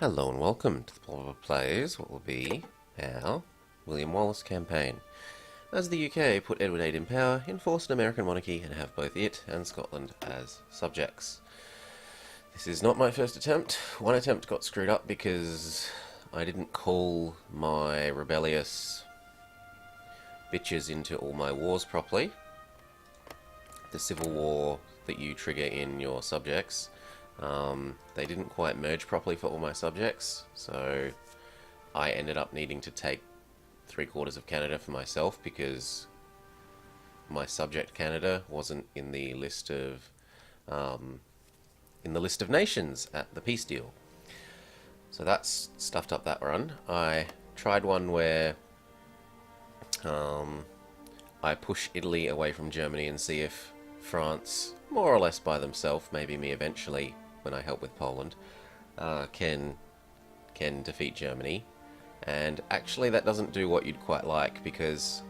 Hello and welcome to the Plot Plays what will be our William Wallis campaign. As the UK put Edward VIII in power, enforce an American monarchy and have both it and Scotland as subjects. This is not my first attempt. One attempt got screwed up because I didn't call my rebellious bitches into all my wars properly. The civil war that you trigger in your subjects, they didn't quite merge properly for all my subjects, so I ended up needing to take 3/4 of Canada for myself because my subject Canada wasn't in the list of nations at the peace deal. So that's stuffed up that run. I tried one where I push Italy away from Germany and see if France, more or less by themselves, maybe me eventually when I help with Poland, can defeat Germany. And actually that doesn't do what you'd quite like, because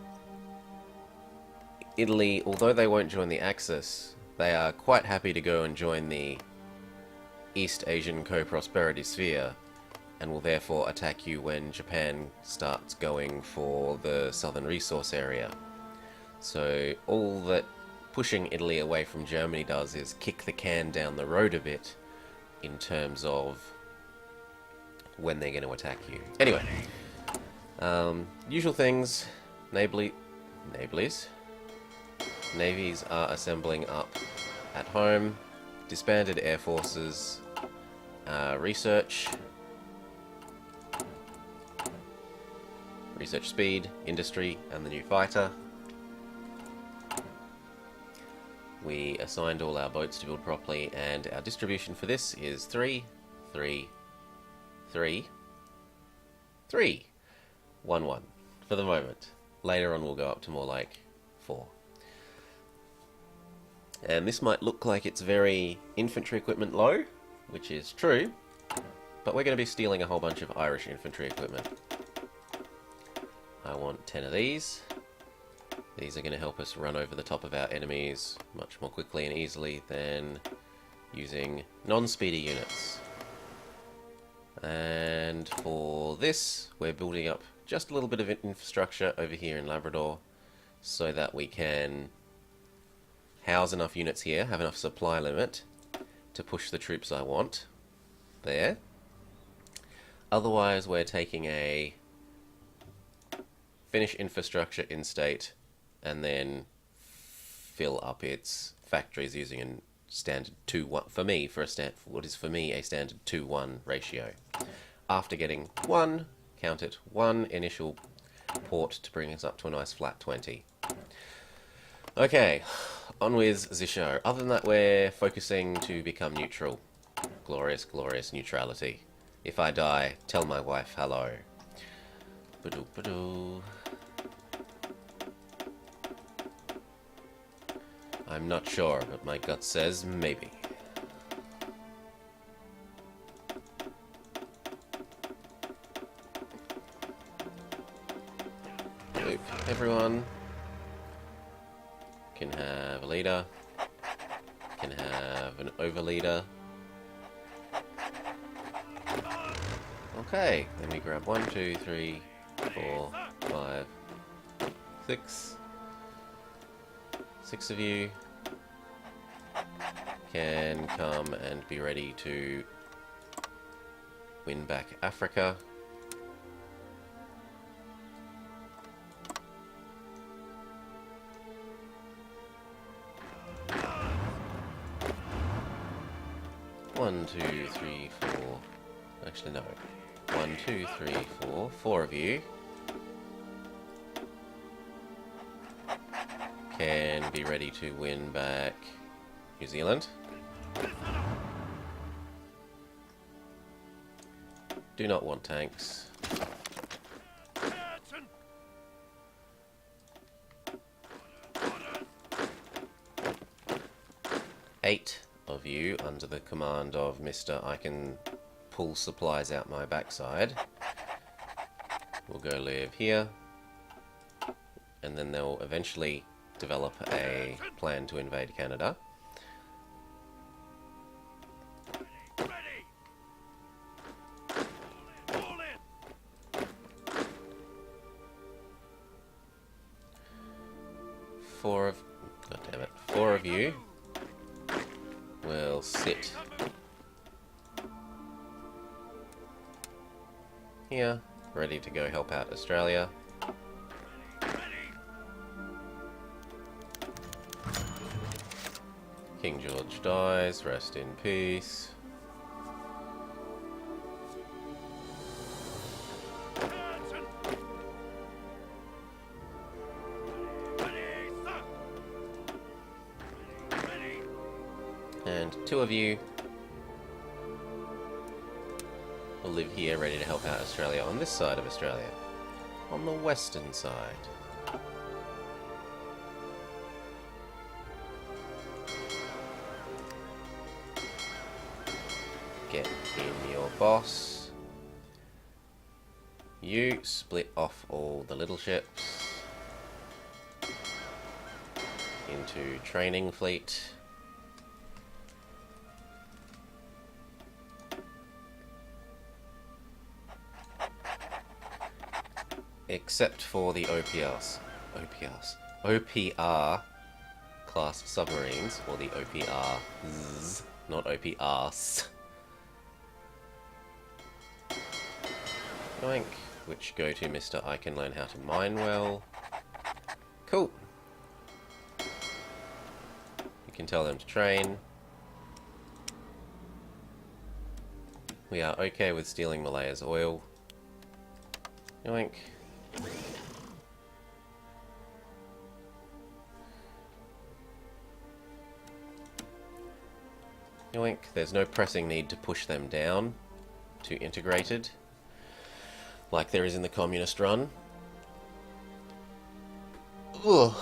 Italy, although they won't join the Axis, they are quite happy to go and join the East Asian Co-Prosperity Sphere, and will therefore attack you when Japan starts going for the Southern Resource Area. So all that pushing Italy away from Germany does is kick the can down the road a bit in terms of when they're going to attack you. Anyway, usual things. Navies are assembling up at home. Disbanded air forces. Research speed, industry, and the new fighter. We assigned all our boats to build properly, and our distribution for this is 3, 3, 3, 3, 1, 1 for the moment. Later on we'll go up to more like 4. And this might look like it's very infantry equipment low, which is true, but we're going to be stealing a whole bunch of Irish infantry equipment. I want 10 of these. These are going to help us run over the top of our enemies much more quickly and easily than using non-speedy units. And for this, we're building up just a little bit of infrastructure over here in Labrador so that we can house enough units here, have enough supply limit to push the troops I want there. Otherwise, we're taking a finish infrastructure in state and then fill up its factories using a standard 2:1 for me, what is for me a standard 2:1 ratio. After getting one initial port to bring us up to a nice flat 20. Okay, on with the show. Other than that, we're focusing to become neutral. Glorious, glorious neutrality. If I die, tell my wife hello. Badoo, badoo. I'm not sure, but my gut says maybe. Oop, everyone can have a leader, can have an overleader. Okay, then we grab 1, 2, 3, 4, 5, 6. 6 of you can come and be ready to win back Africa. One, 2, 3, 4. Actually, no. 1, 2, 3, 4. 4 of you can be ready to win back New Zealand. Do not want tanks. 8 of you under the command of Mr. I can pull supplies out my backside will go live here, and then they'll eventually develop a plan to invade Canada. of you will sit here, ready to go help out Australia. King George dies, rest in peace. And 2 of you will live here, ready to help out Australia on this side of Australia, on the western side. Get in your boss. You split off all the little ships into training fleet. Except for the OPR class submarines, or the OPRs, not OPRs. Yoink, which go to Mr. I can learn how to mine well. Cool. You can tell them to train. We are okay with stealing Malaya's oil. Yoink. Yoink. There's no pressing need to push them down to integrated, like there is in the communist run. Ugh.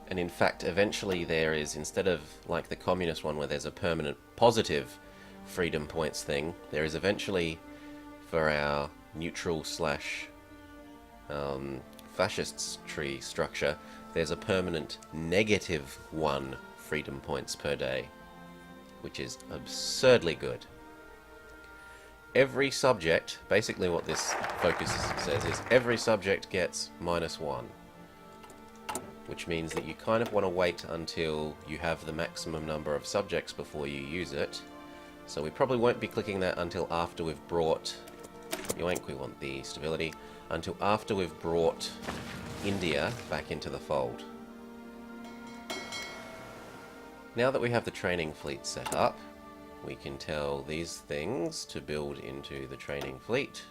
And in fact, eventually there is, instead of like the communist one where there's a permanent positive freedom points thing, there is eventually, for our neutral slash fascists tree structure, there's a permanent -1 freedom points per day, which is absurdly good. Every subject, basically what this focus says is every subject gets -1, which means that you kind of want to wait until you have the maximum number of subjects before you use it. So we probably won't be clicking that until after we've brought, yoink, we want the stability, until after we've brought India back into the fold. Now that we have the training fleet set up, we can tell these things to build into the training fleet.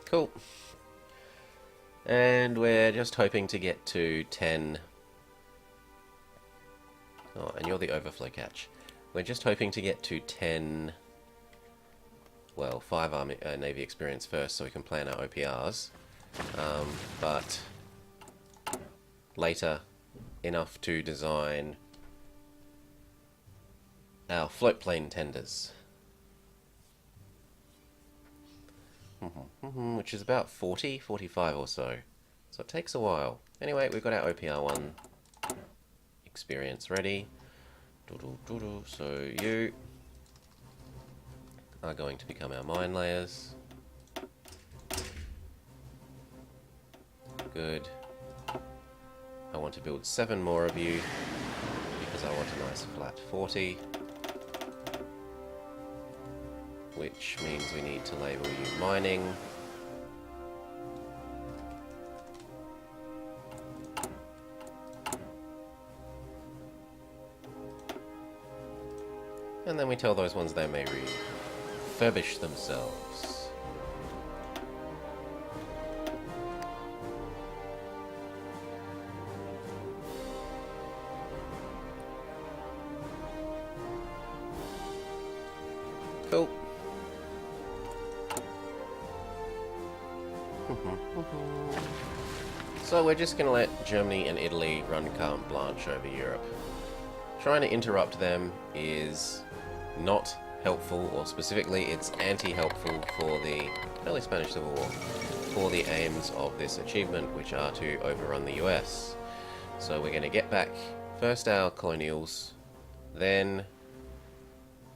Cool. And we're just hoping to get to 10. Oh, and you're the overflow catch. We're just hoping to get to 10, well, 5 Army, Navy experience first so we can plan our OPRs. But later, enough to design our float plane tenders. Which is about 40, 45 or so. So it takes a while. Anyway, we've got our OPR1 experience ready. So you are going to become our mine layers. Good. I want to build 7 more of you because I want a nice flat 40. Which means we need to label you mining. And then we tell those ones they may refurbish themselves. Cool. So we're just going to let Germany and Italy run carte blanche over Europe. Trying to interrupt them is not helpful, or specifically it's anti-helpful for the early Spanish Civil War. for the aims of this achievement, which are to overrun the US. So we're going to get back first our colonials, then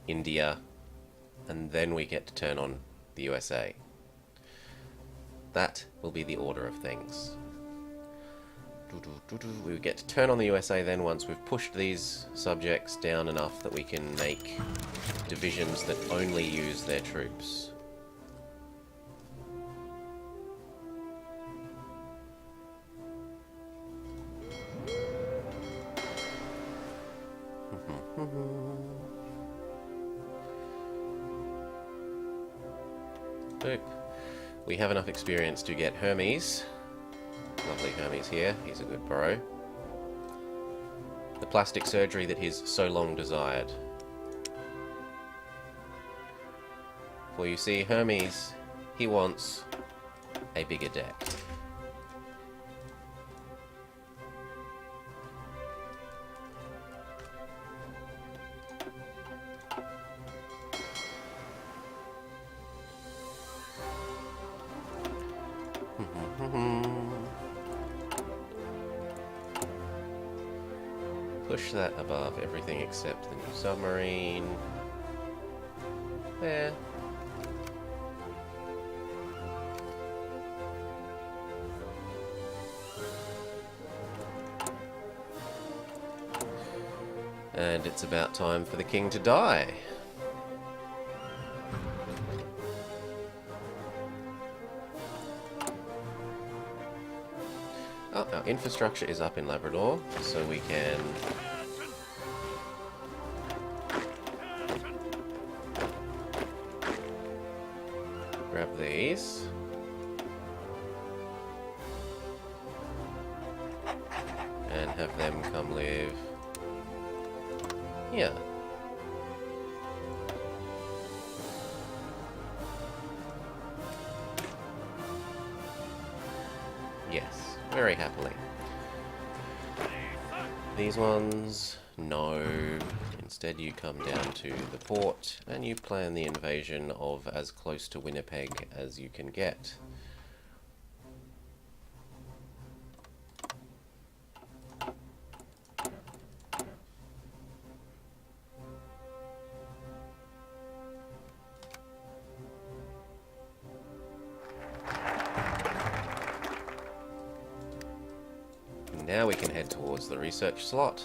India, and then we get to turn on the USA. That will be the order of things. We get to turn on the USA then once we've pushed these subjects down enough that we can make divisions that only use their troops. Boop. We have enough experience to get Hermes. Lovely Hermes here, he's a good bro. The plastic surgery that he's so long desired. For you see, Hermes, he wants a bigger deck. Push that above everything except the new submarine. There. And it's about time for the king to die. Oh, our infrastructure is up in Labrador, so we can grab these. And have them come live here. Yes, very happily. These ones, no. Instead you come down to the port and you plan the invasion of as close to Winnipeg as you can get. Now we can head towards the research slot.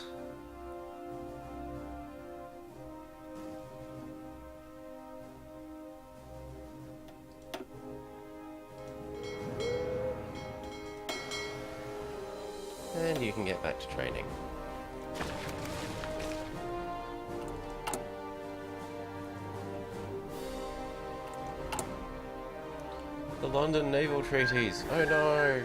And you can get back to training. The London naval treaties. Oh no!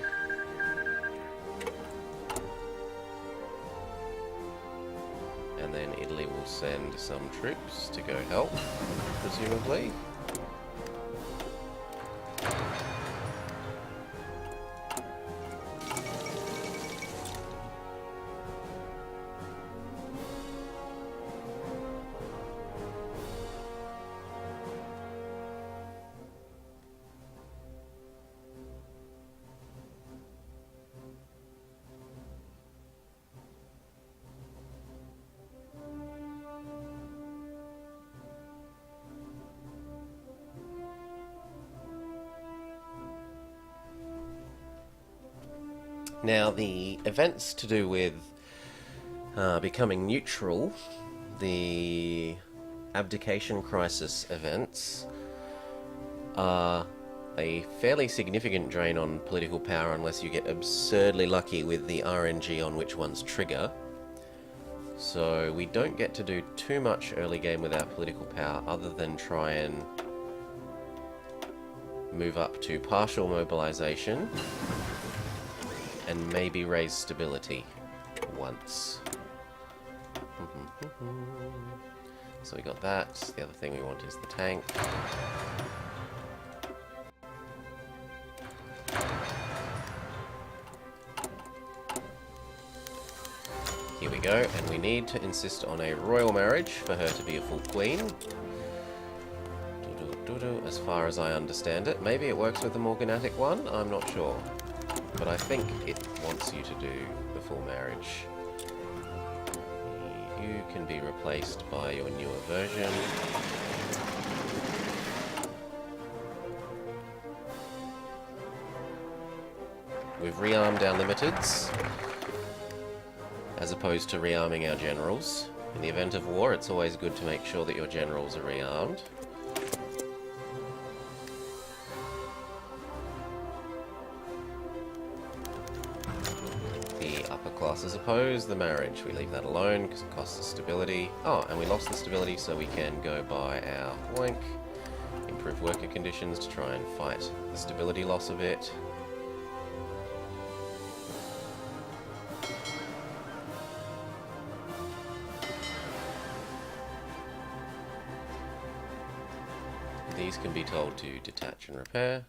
And then Italy will send some troops to go help, presumably. Now, the events to do with becoming neutral, the abdication crisis events, are a fairly significant drain on political power unless you get absurdly lucky with the RNG on which ones trigger. So we don't get to do too much early game with our political power other than try and move up to partial mobilization and maybe raise stability once. So we got that. The other thing we want is the tank. Here we go, and we need to insist on a royal marriage for her to be a full queen. As far as I understand it. Maybe it works with the morganatic one, I'm not sure. But I think it wants you to do the full marriage. You can be replaced by your newer version. We've rearmed our limiteds, as opposed to rearming our generals. In the event of war, it's always good to make sure that your generals are rearmed. The upper classes oppose the marriage. We leave that alone because it costs us stability. Oh, and we lost the stability, so we can go by our oink, improve worker conditions to try and fight the stability loss a bit. These can be told to detach and repair.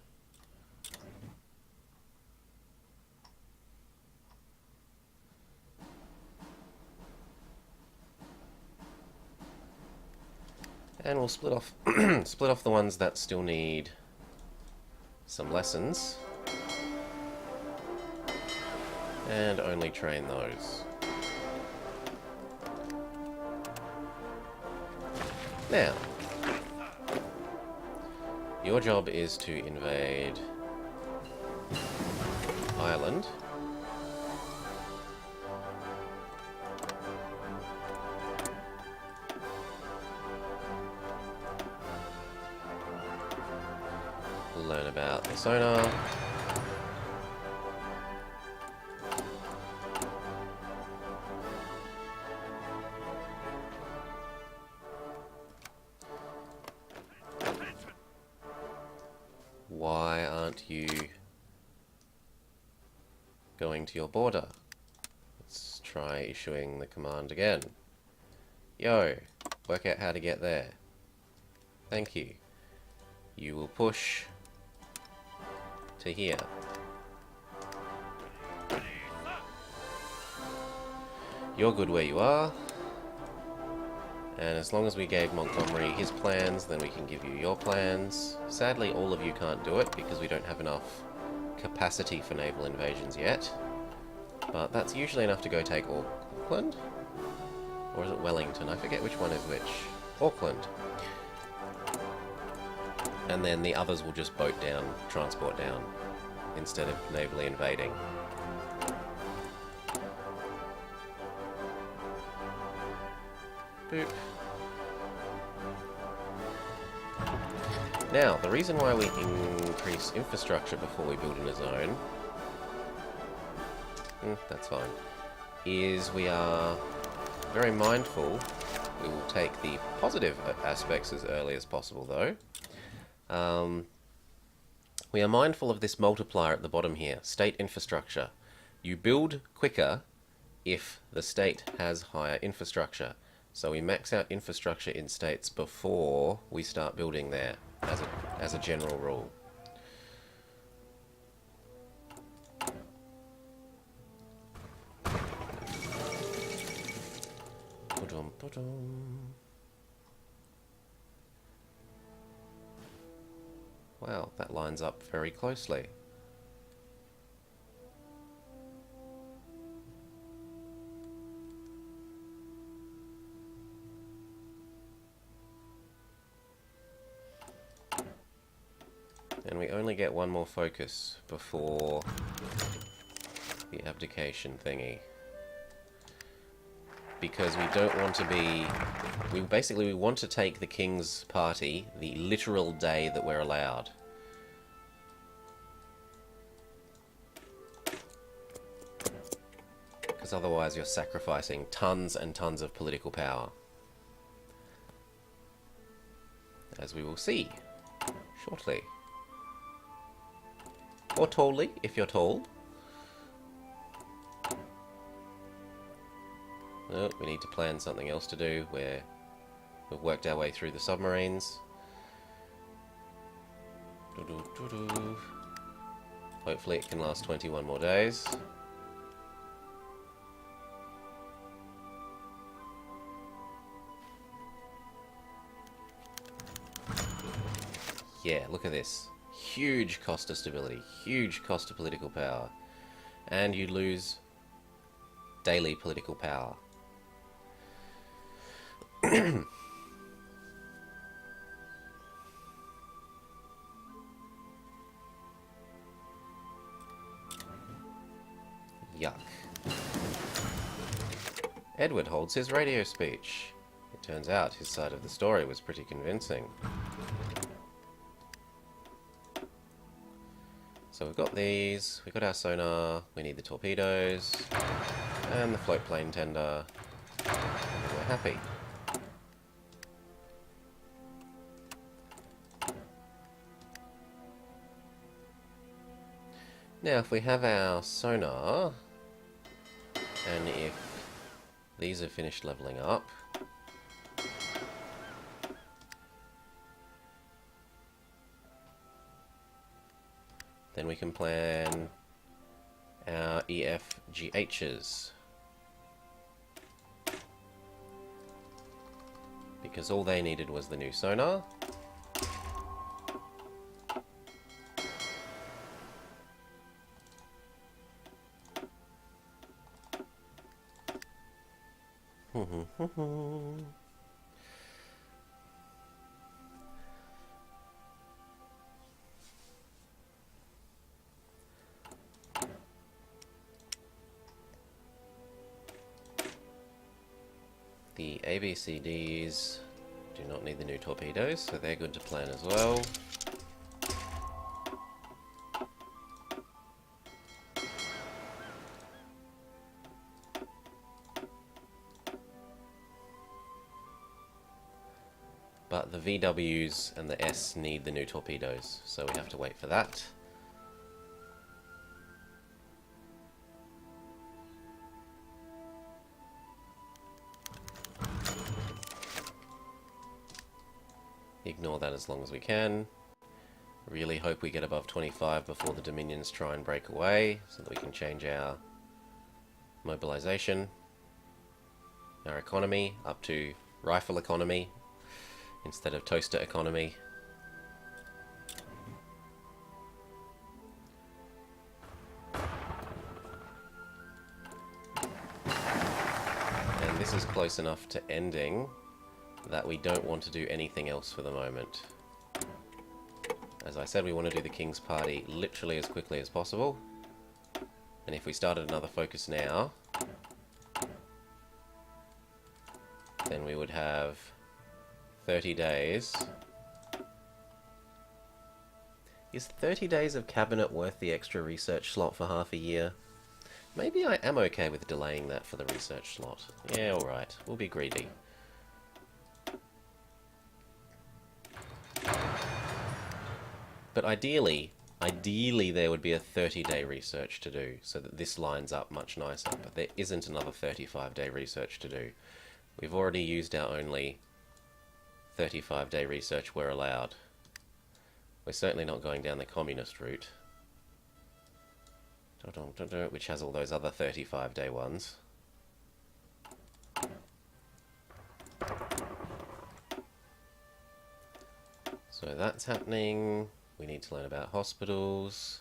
And we'll split off split off the ones that still need some lessons. And only train those. Now, your job is to invade Ireland. Learn about the sonar. Why aren't you going to your border? Let's try issuing the command again. Yo, work out how to get there. Thank you. You will push to here. You're good where you are. And as long as we gave Montgomery his plans, then we can give you your plans. Sadly, all of you can't do it because we don't have enough capacity for naval invasions yet. But that's usually enough to go take Auckland? Or is it Wellington? I forget which one is which. Auckland. And then the others will just boat down, transport down, instead of navally invading. Boop. Now, the reason why we increase infrastructure before we build in a zone, that's fine, is we are very mindful. We will take the positive aspects as early as possible, though. We are mindful of this multiplier at the bottom here, state infrastructure. You build quicker if the state has higher infrastructure. So we max out infrastructure in states before we start building there, as a general rule. Wow, that lines up very closely. And we only get one more focus before the abdication thingy. Because we don't want to be... We want to take the King's party the literal day that we're allowed. Because otherwise you're sacrificing tons and tons of political power. As we will see shortly. Or tallly, if you're tall. Oh, we need to plan something else to do where we've worked our way through the submarines. Hopefully it can last 21 more days. Yeah, look at this. Huge cost of stability, huge cost of political power. And you lose daily political power. Yuck. Edward holds his radio speech. It turns out his side of the story was pretty convincing. So we've got these, we've got our sonar, we need the torpedoes, and the float plane tender, and we're happy. Now if we have our sonar, and if these are finished leveling up, then we can plan our EFGHs. Because all they needed was the new sonar. The ABCDs do not need the new torpedoes, so they're good to plan as well. But the VWs and the S need the new torpedoes, so we have to wait for that. Ignore that as long as we can. Really hope we get above 25 before the Dominions try and break away, so that we can change our mobilization, our economy up to rifle economy instead of toaster economy. And this is close enough to ending that we don't want to do anything else for the moment. As I said, we want to do the King's Party literally as quickly as possible. And if we started another focus now, then we would have 30 days. Is 30 days of cabinet worth the extra research slot for half a year? Maybe I am okay with delaying that for the research slot. Yeah, alright. We'll be greedy. But ideally there would be a 30-day research to do, so that this lines up much nicer. But there isn't another 35-day research to do. We've already used our only 35-day research we're allowed. We're certainly not going down the communist route, which has all those other 35-day ones. So that's happening. We need to learn about hospitals.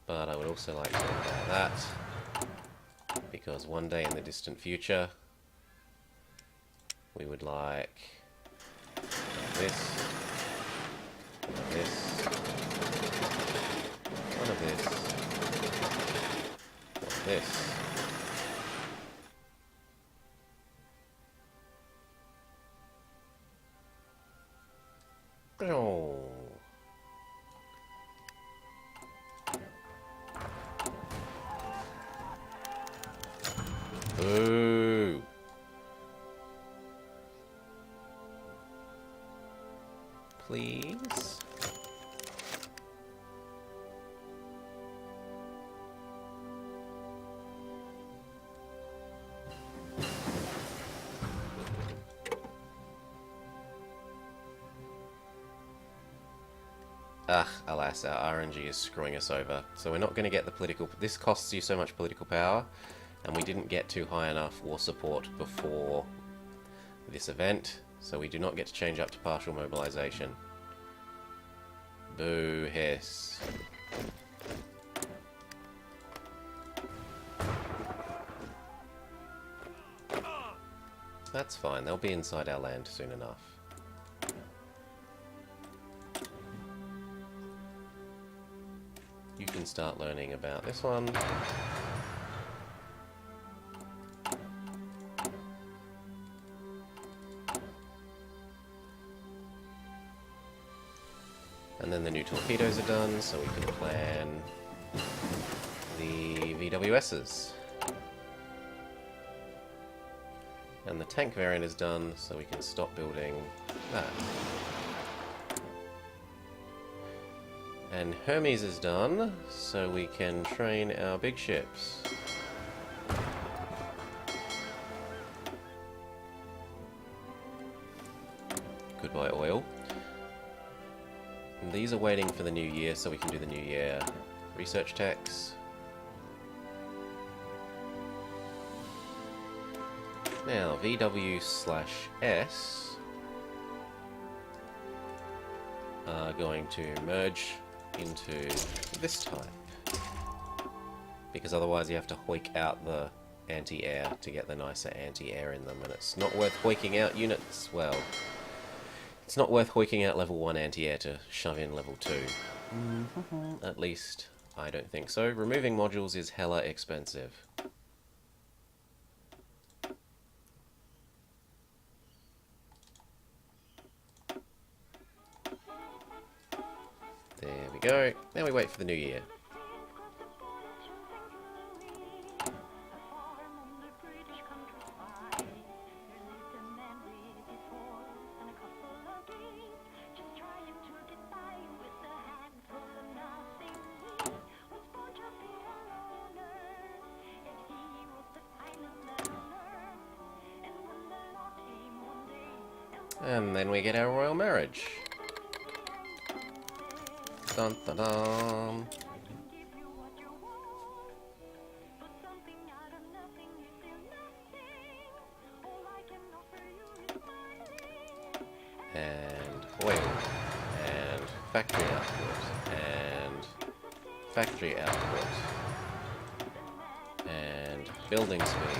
But I would also like to learn about that, because one day in the distant future, we would like this, one of this, one of this, one of this. Oh. Boo. Please. Alas, our RNG is screwing us over. So we're not going to get the political... This costs you so much political power, and we didn't get too high enough war support before this event, So we do not get to change up to partial mobilization. Boo hiss. That's fine, they'll be inside our land soon enough. You can start learning about this one. And then the new torpedoes are done, so we can plan the VWSs. And the tank variant is done, so we can stop building that. And Hermes is done, so we can train our big ships. Goodbye oil. And these are waiting for the new year, so we can do the new year research techs. Now, VW/S are going to merge into this type. Because otherwise you have to hoik out the anti-air to get the nicer anti-air in them, and it's not worth hoiking out units, well, it's not worth hoiking out level 1 anti-air to shove in level 2. At least, I don't think so. Removing modules is hella expensive. There we go. Now we wait for the new year. And then we get our royal marriage. Dun dun dun. And oil. And factory output. And factory output. And building speed.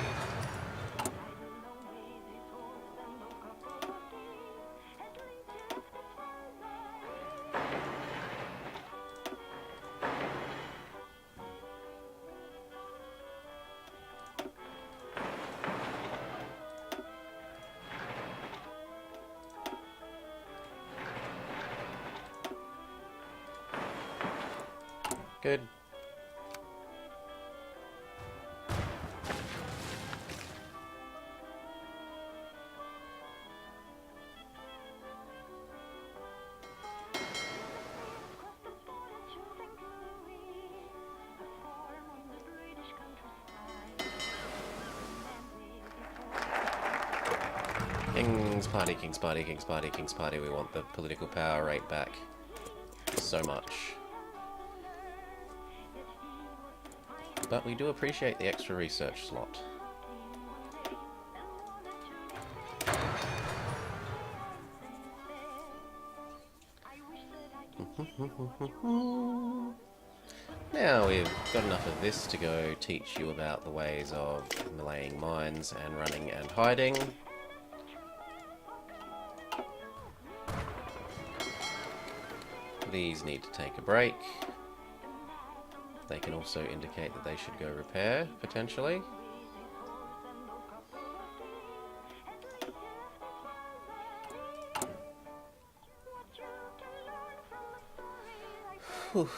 Good. King's Party, King's Party, King's Party, King's Party. We want the political power rate back so much. But we do appreciate the extra research slot. Now we've got enough of this to go teach you about the ways of laying mines and running and hiding. These need to take a break. They can also indicate that they should go repair, potentially. Whew.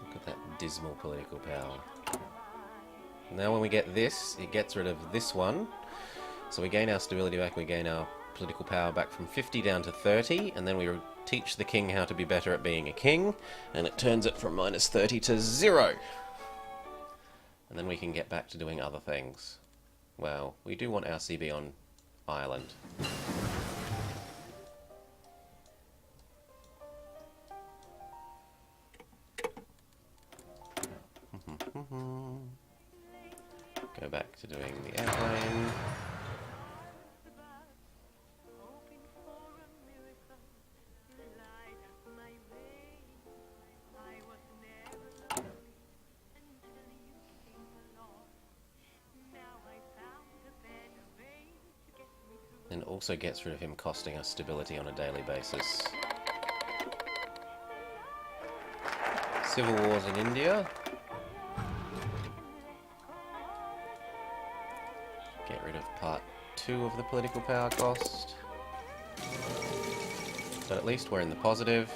Look at that dismal political power. Now when we get this, it gets rid of this one. So we gain our stability back, we gain our political power back from 50 down to 30, and then we teach the king how to be better at being a king, and it turns it from minus 30 to 0. And then we can get back to doing other things. Well, we do want our CB on Ireland. go back to doing the airplane. And also gets rid of him costing us stability on a daily basis. Civil wars in India. Get rid of part 2 of the political power cost. But at least we're in the positive.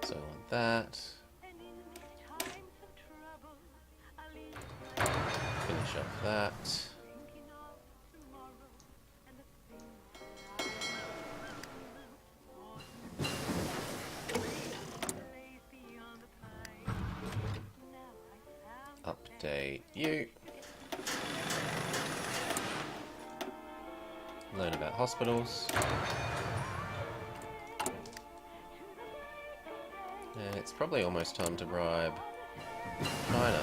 So on that. Finish off that. Update you. Learn about hospitals. And it's probably almost time to bribe China.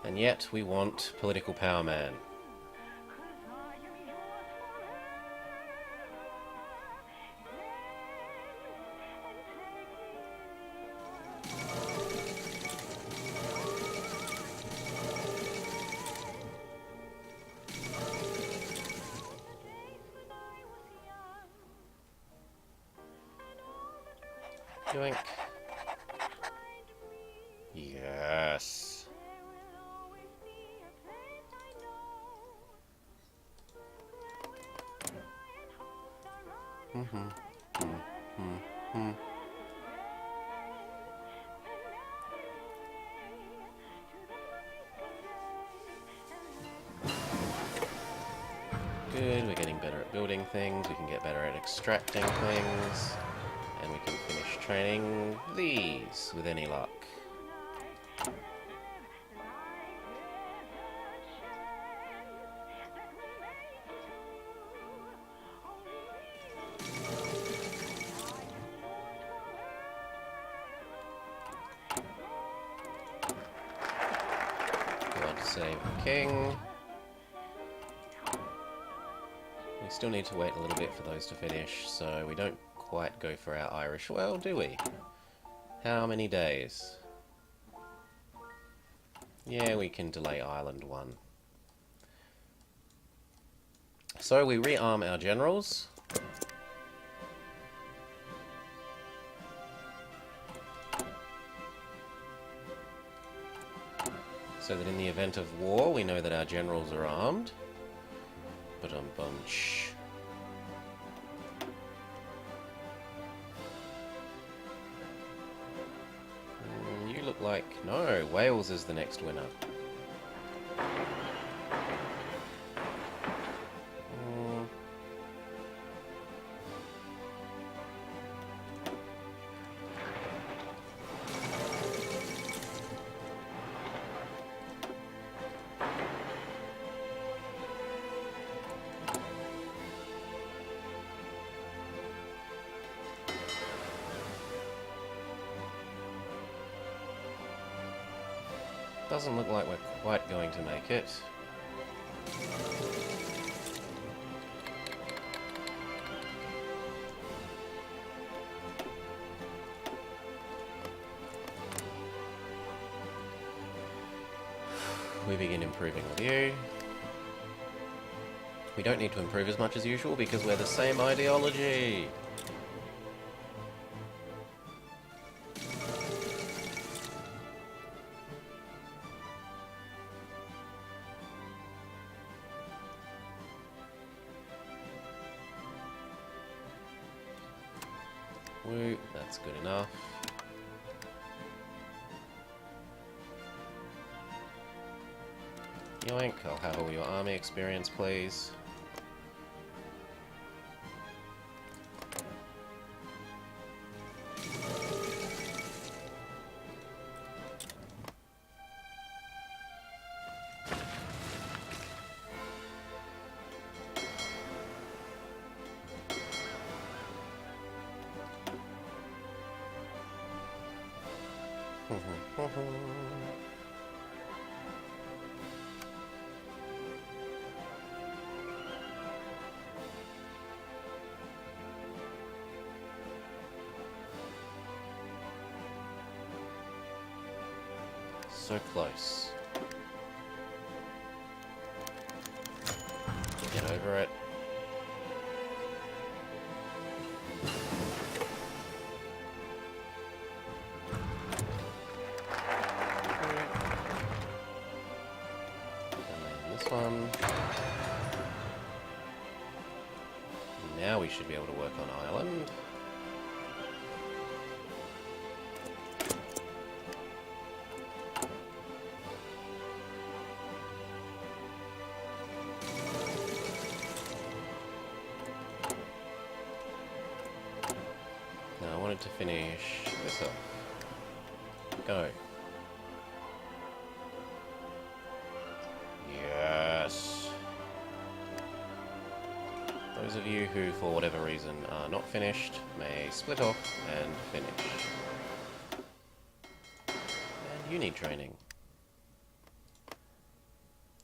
And yet we want political power man. Yoink. Yes. Good, we're getting better at building things, we can get better at extracting things, and we can finish training these with any luck. God save the king. We still need to wait a little bit for those to finish, so we don't quite go for our Irish well, do we? How many days? Yeah, we can delay Ireland 1. So we rearm our generals. So that in the event of war, we know that our generals are armed. Ba-dum-bunch. You look like... No, Wales is the next winner. Doesn't look like we're quite going to make it. We begin improving with you. We don't need to improve as much as usual because we're the same ideology. Woo, that's good enough. Yoink, I'll have all your army experience, please. So close. Get over it. One. Now we should be able to work on Ireland. Now I wanted to finish this off. Go. Those of you who, for whatever reason, are not finished, may split off and finish. And you need training.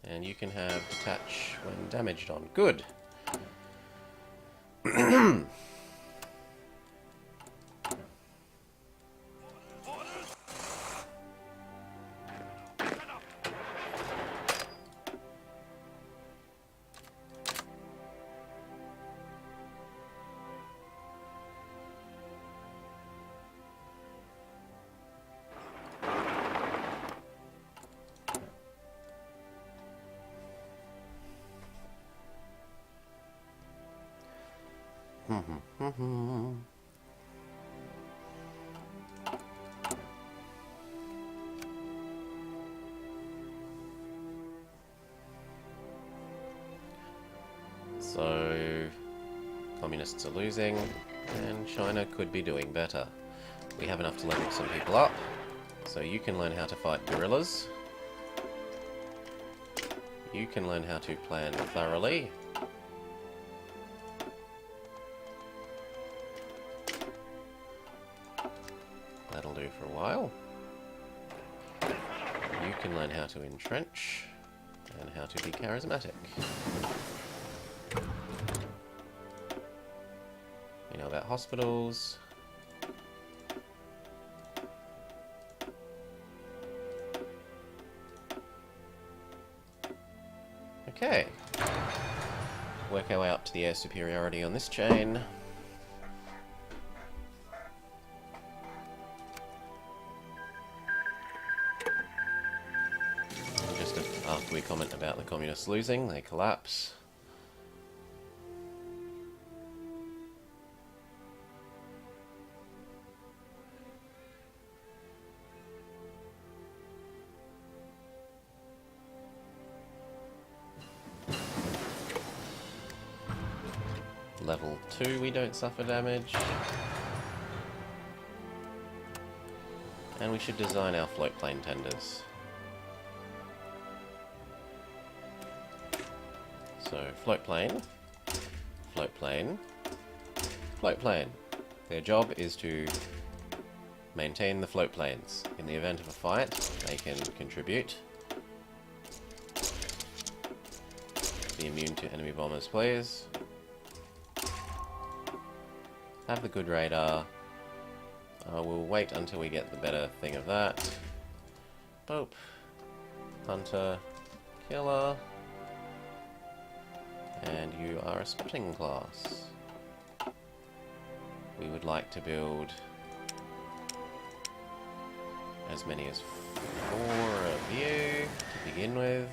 And you can have detach when damaged on. Good! So, communists are losing, and China could be doing better. We have enough to level some people up, so you can learn how to fight guerrillas. You can learn how to plan thoroughly. That'll do for a while. You can learn how to entrench, and how to be charismatic. You know about hospitals. Okay. Work our way up to the air superiority on this chain. And just after we comment about the communists losing, they collapse. Level 2 we don't suffer damage. And we should design our float plane tenders. So, float plane, float plane, float plane. Their job is to maintain the float planes. In the event of a fight, they can contribute. Be immune to enemy bombers, please. Have the good radar. We'll wait until we get the better thing of that. Boop. Hunter. Killer. And you are a spotting class. We would like to build as many as 4 of you to begin with.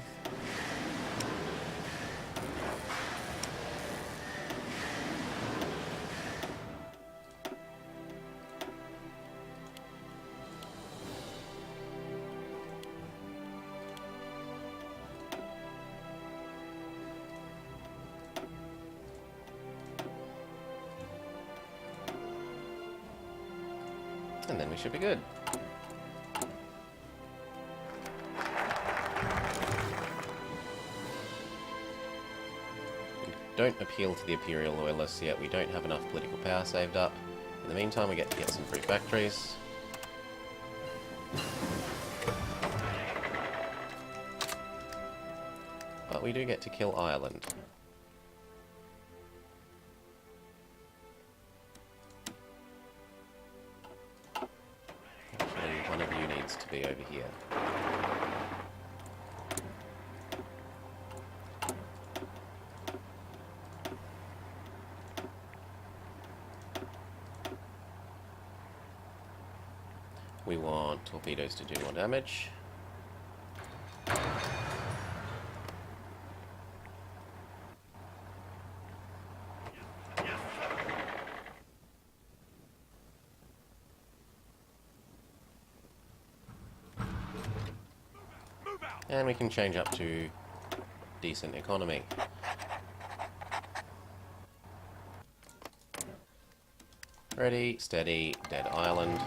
then we should be good. We don't appeal to the Imperial Loyalists yet. We don't have enough political power saved up. In the meantime, we get to get some free factories. But we do get to kill Ireland. Actually, one of you needs to be over here. We want torpedoes to do more damage. And we can change up to decent economy. Ready, steady, dead island.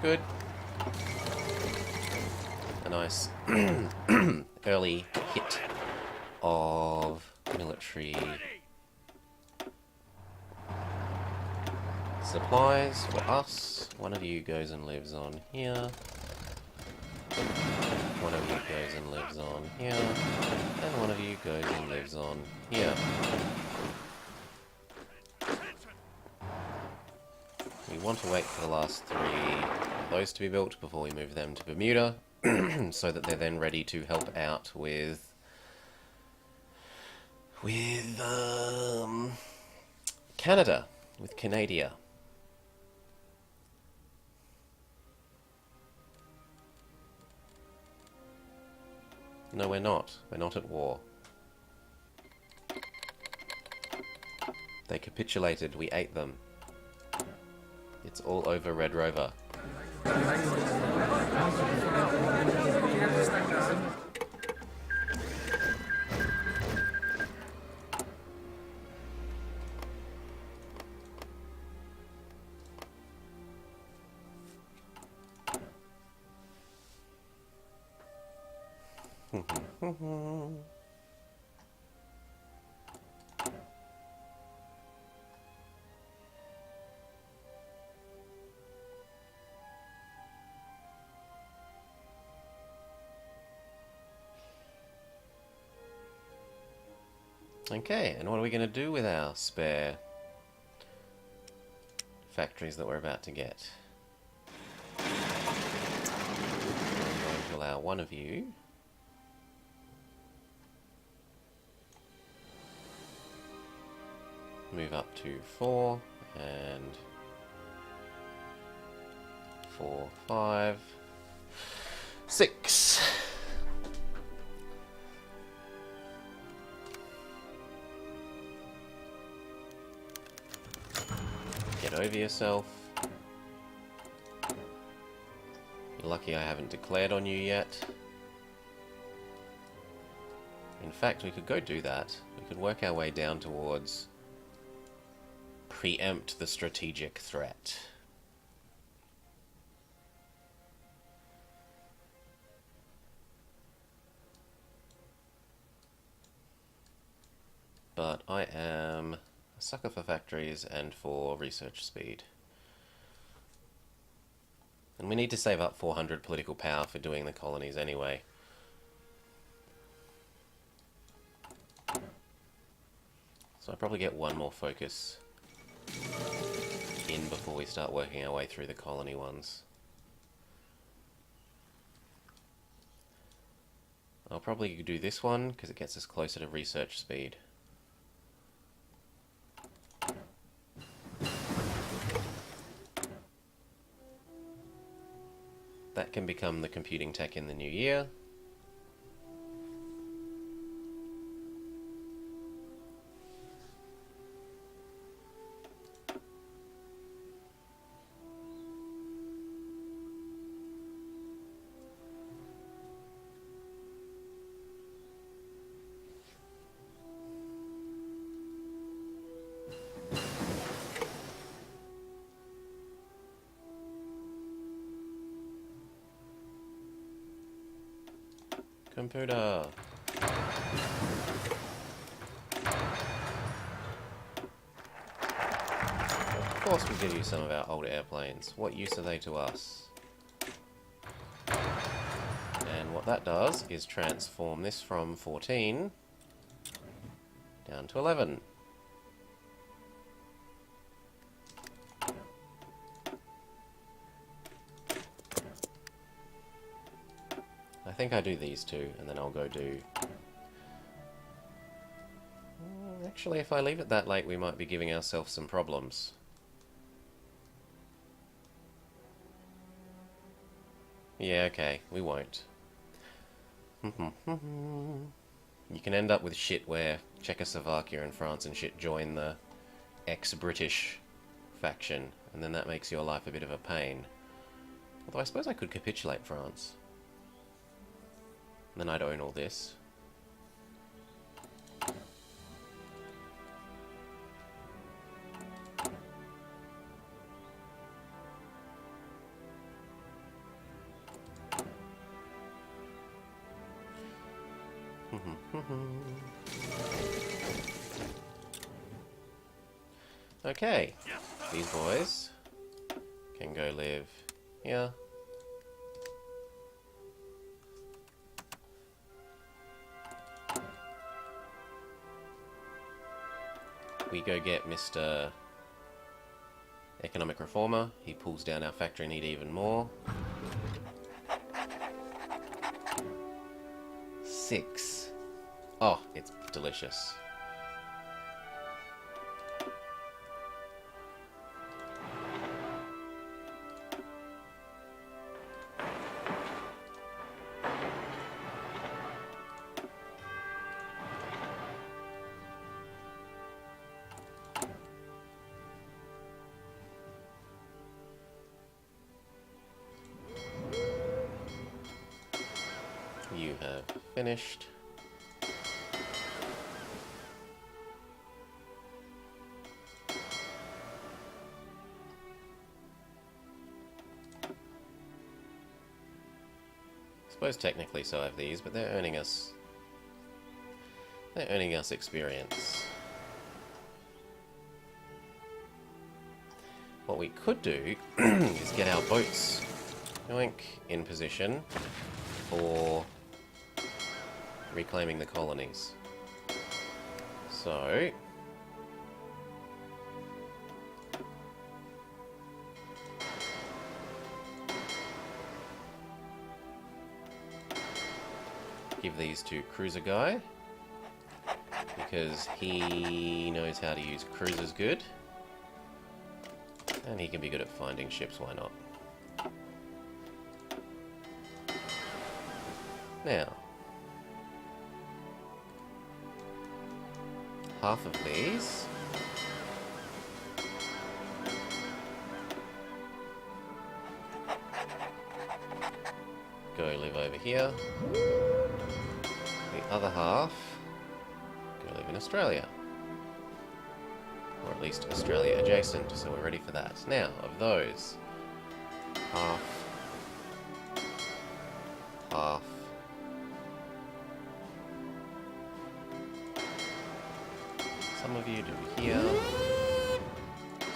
Good. A nice early hit of military supplies for us. One of you goes and lives on here. One of you goes and lives on here. And one of you goes and lives on here. We want to wait for the last 3 of those to be built before we move them to Bermuda, so that they're then ready to help out with Canada, with Canada. No, we're not. We're not at war. They capitulated. We ate them. It's all over, Red Rover. Okay, and what are we going to do with our spare factories that we're about to get? I'm going to allow one of you move up to 4 and 4, 5, 6. Get over yourself. You're lucky I haven't declared on you yet. In fact, we could go do that. We could work our way down towards preempt the strategic threat. But I am a sucker for factories and for research speed. And we need to save up 400 political power for doing the colonies anyway. So I'll probably get one more focus in before we start working our way through the colony ones. I'll probably do this one because it gets us closer to research speed. That can become the computing tech in the new year. Computer. Of course we give you some of our old airplanes. What use are they to us? And what that does is transform this from 14 down to 11. I think I do these two, and then I'll go do... Actually, if I leave it that late, we might be giving ourselves some problems. Yeah, okay, we won't. You can end up with shit where Czechoslovakia and France and shit join the ex-British faction, and then that makes your life a bit of a pain. Although I suppose I could capitulate France. Then I'd own all this. Okay, these boys can go live here. We go get Mr. Economic Reformer. He pulls down our factory need even more. 6. Oh, it's delicious. You have finished. I suppose technically so have these, but they're earning us experience. What we could do is get our boats in position for reclaiming the colonies. So give these to Cruiser Guy, because he knows how to use cruisers good, and he can be good at finding ships, why not? Now, half of these go live over here. The other half go live in Australia. Or at least Australia adjacent, so we're ready for that. Now, of those, half, half, some of you do here,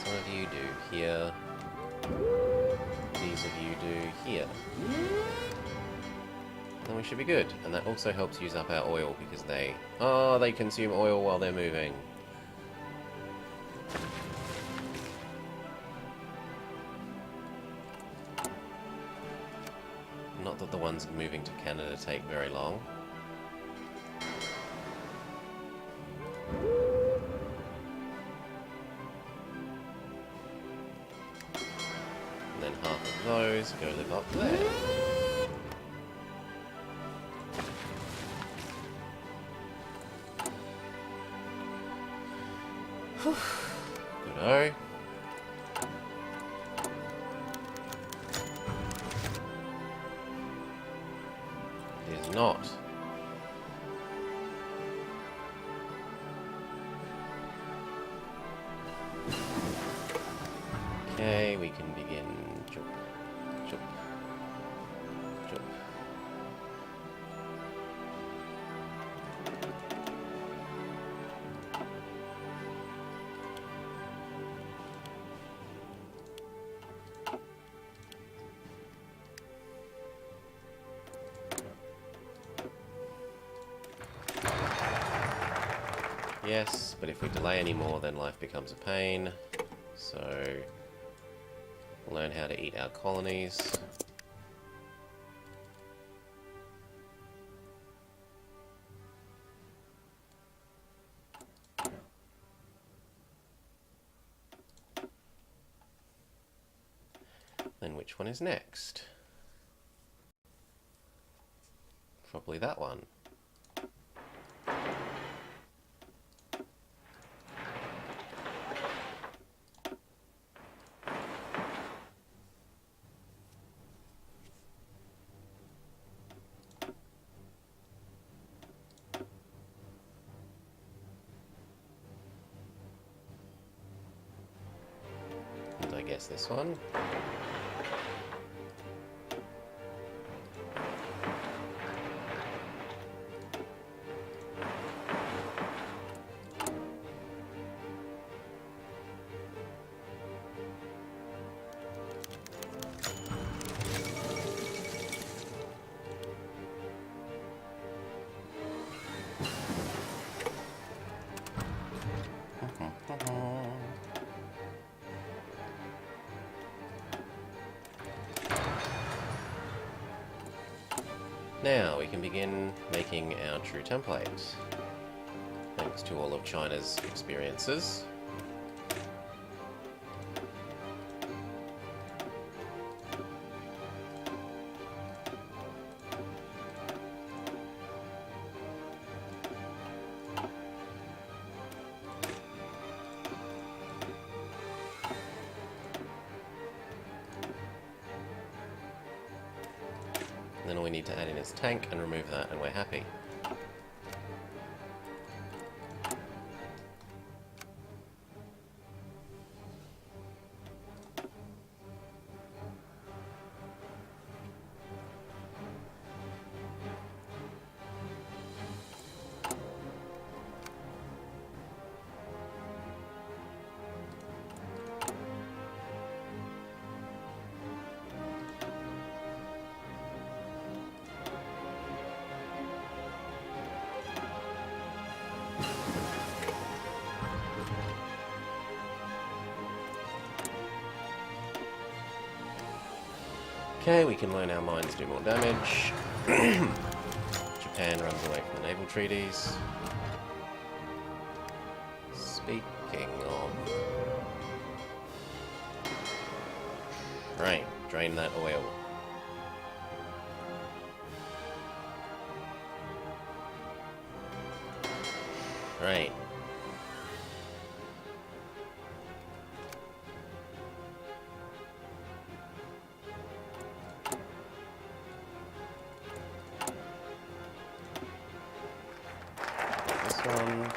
some of you do here, these of you do here. Then we should be good. And that also helps use up our oil, because they consume oil while they're moving. Americans moving to Canada take very long. And then half of those go live up there. Good-o. It is not. Okay, we can begin. Jump, jump, jump. Yes, but if we delay any more, then life becomes a pain. So, learn how to eat our colonies. Then which one is next? Probably that one. And I guess this one. Now we can begin making our true template. Thanks to all of China's experiences. Then all we need to add in is tank and remove that, and we're happy. Okay, we can learn our mines do more damage. Japan runs away from the naval treaties. Speaking of... Right, drain that oil. Right. This one.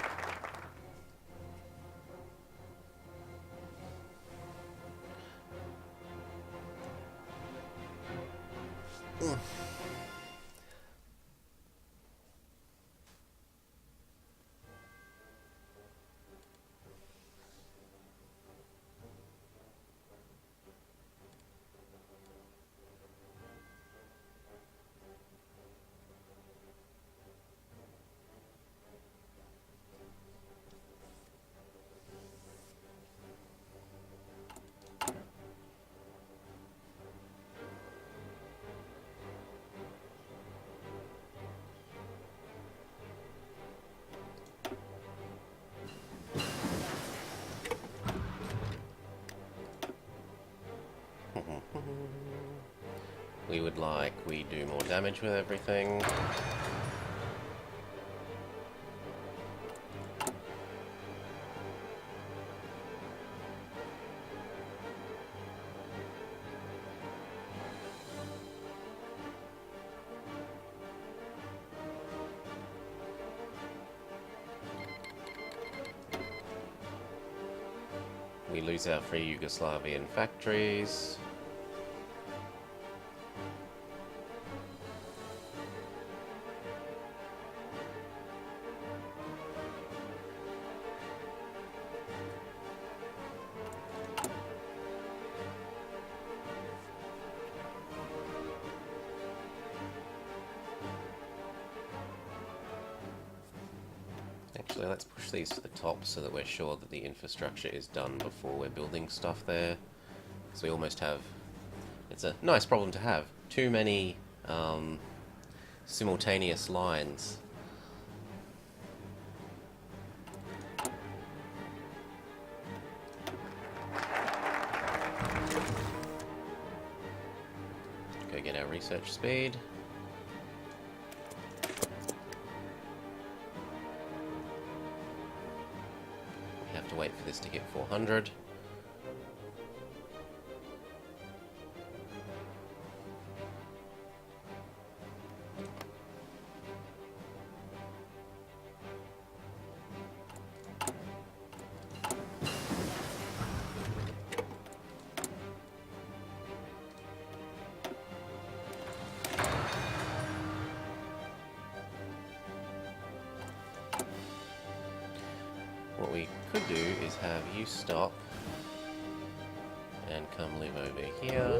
we would like, we do more damage with everything. We lose our free Yugoslavian factories. Actually, let's push these to the top so that we're sure that the infrastructure is done before we're building stuff there. So we almost have... It's a nice problem to have. Too many simultaneous lines. Go get our research speed. To wait for this to hit 400. What we could do is have you stop and come live over here.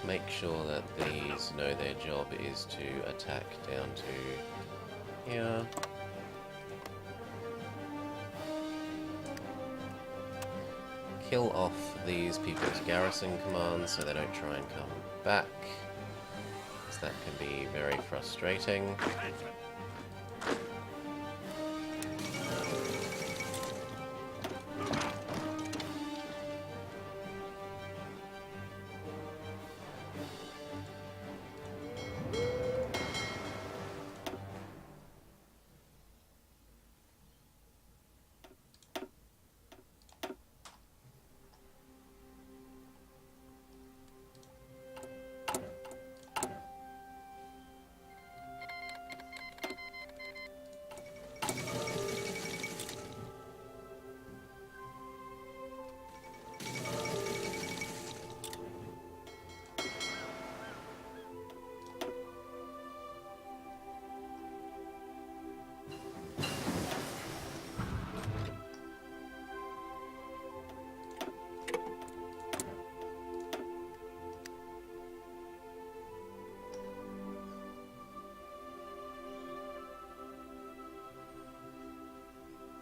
Make sure that these know their job is to attack down to here. Kill off these people's garrison commands so they don't try and come back. That can be very frustrating.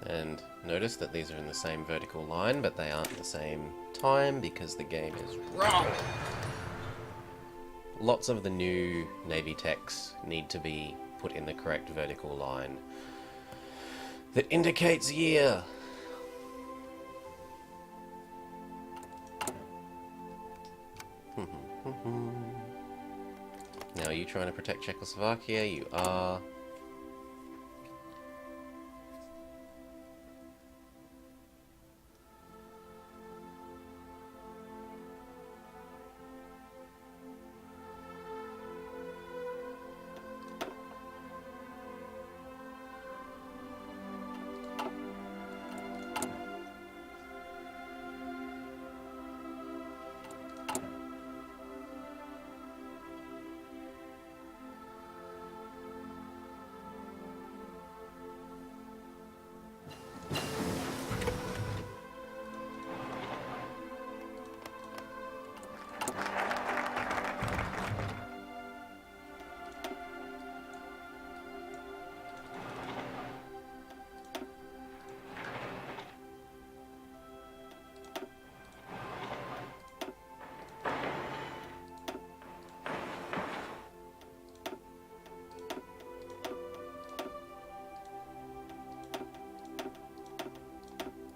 And notice that these are in the same vertical line, but they aren't the same time because the game is wrong. Lots of the new Navy techs need to be put in the correct vertical line that indicates year. Now, are you trying to protect Czechoslovakia? You are.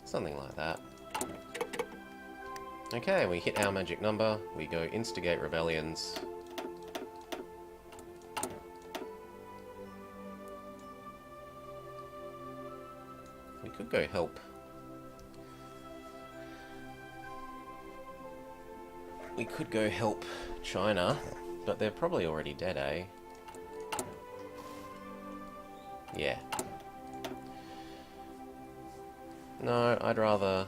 Something like that. Okay, we hit our magic number, we go instigate rebellions. We could go help. We could go help China, but they're probably already dead, eh? Yeah. No, I'd rather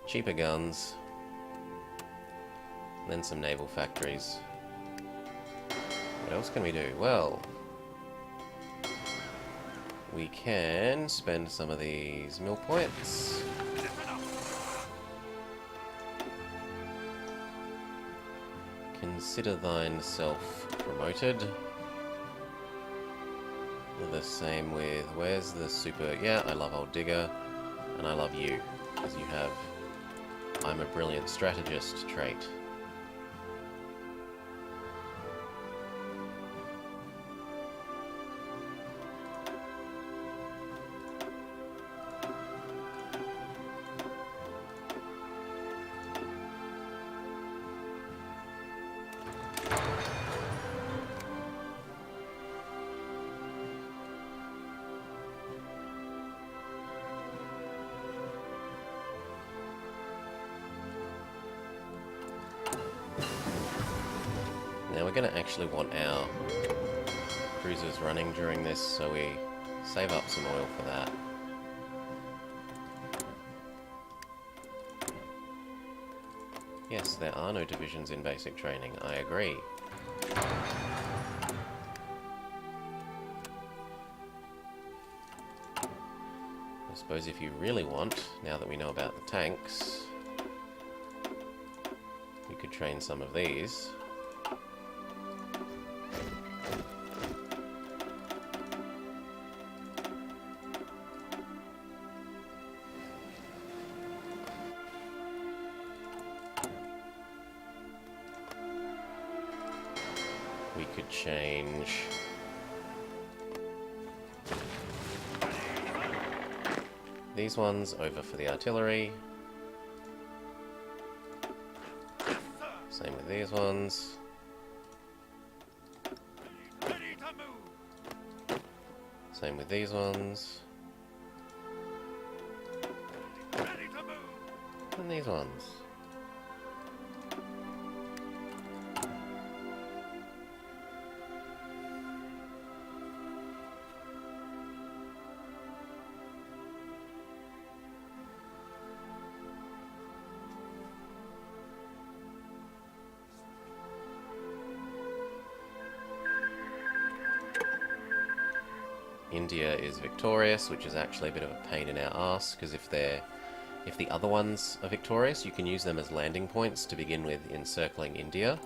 cheaper guns than some naval factories. What else can we do? Well, we can spend some of these mill points. Consider thyself promoted. The same with, where's the super, yeah, I love Old Digger, and I love you, because you have I'm a brilliant strategist trait. Now we're going to actually want our cruisers running during this, so we save up some oil for that. Yes, there are no divisions in basic training, I agree. I suppose if you really want, now that we know about the tanks, we could train some of these. We could change these ones over for the artillery. Same with these ones. Same with these ones. And these ones. India is victorious, which is actually a bit of a pain in our arse, because if the other ones are victorious, you can use them as landing points to begin with encircling India.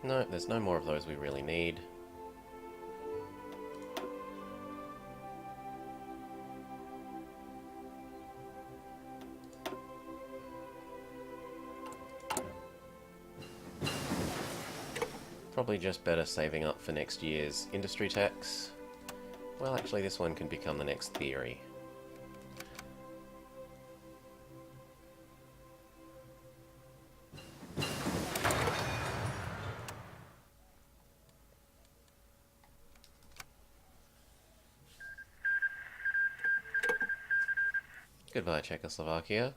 No, there's no more of those we really need. Probably just better saving up for next year's industry tax. Well, actually this one can become the next theory. Goodbye, Czechoslovakia.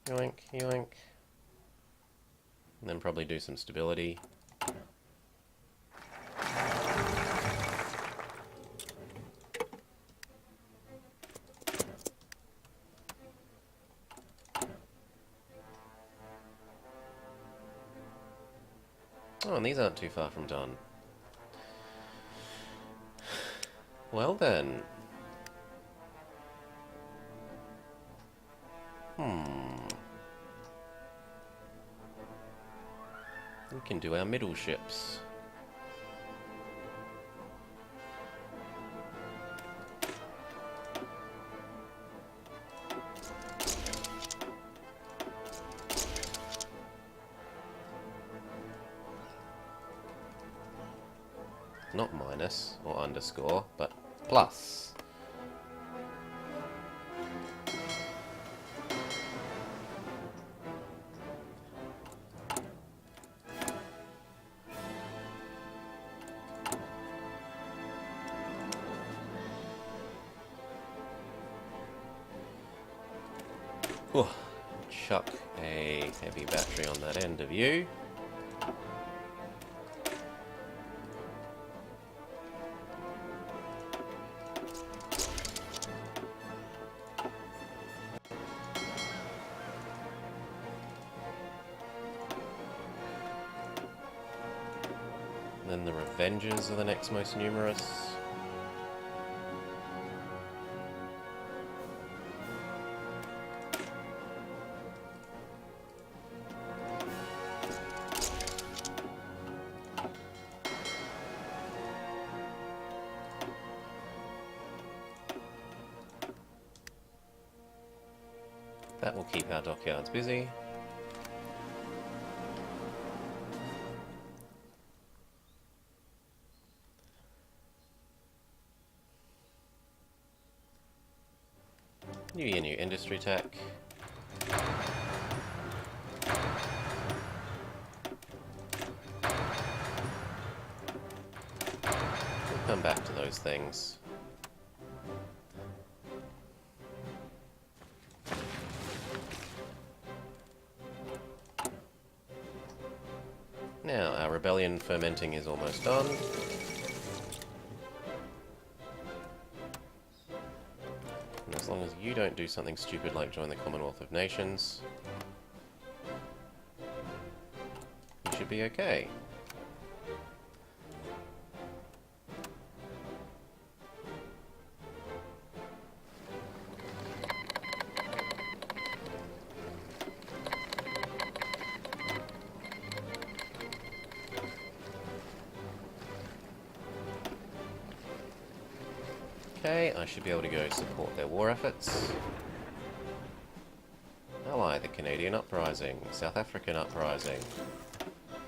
Yoink, yoink. And then probably do some stability. and these aren't too far from done. Well then. We can do our middle ships. Not minus or underscore, but plus. Whew. Chuck a heavy battery on that end of you. Then the Revengers are the next most numerous. That will keep our dockyards busy. New year, new industry tech. We'll come back to those things. Now, our rebellion fermenting is almost done. And as long as you don't do something stupid like join the Commonwealth of Nations, you should be okay. Okay, I should be able to go support their war efforts. Ally the Canadian Uprising, South African Uprising,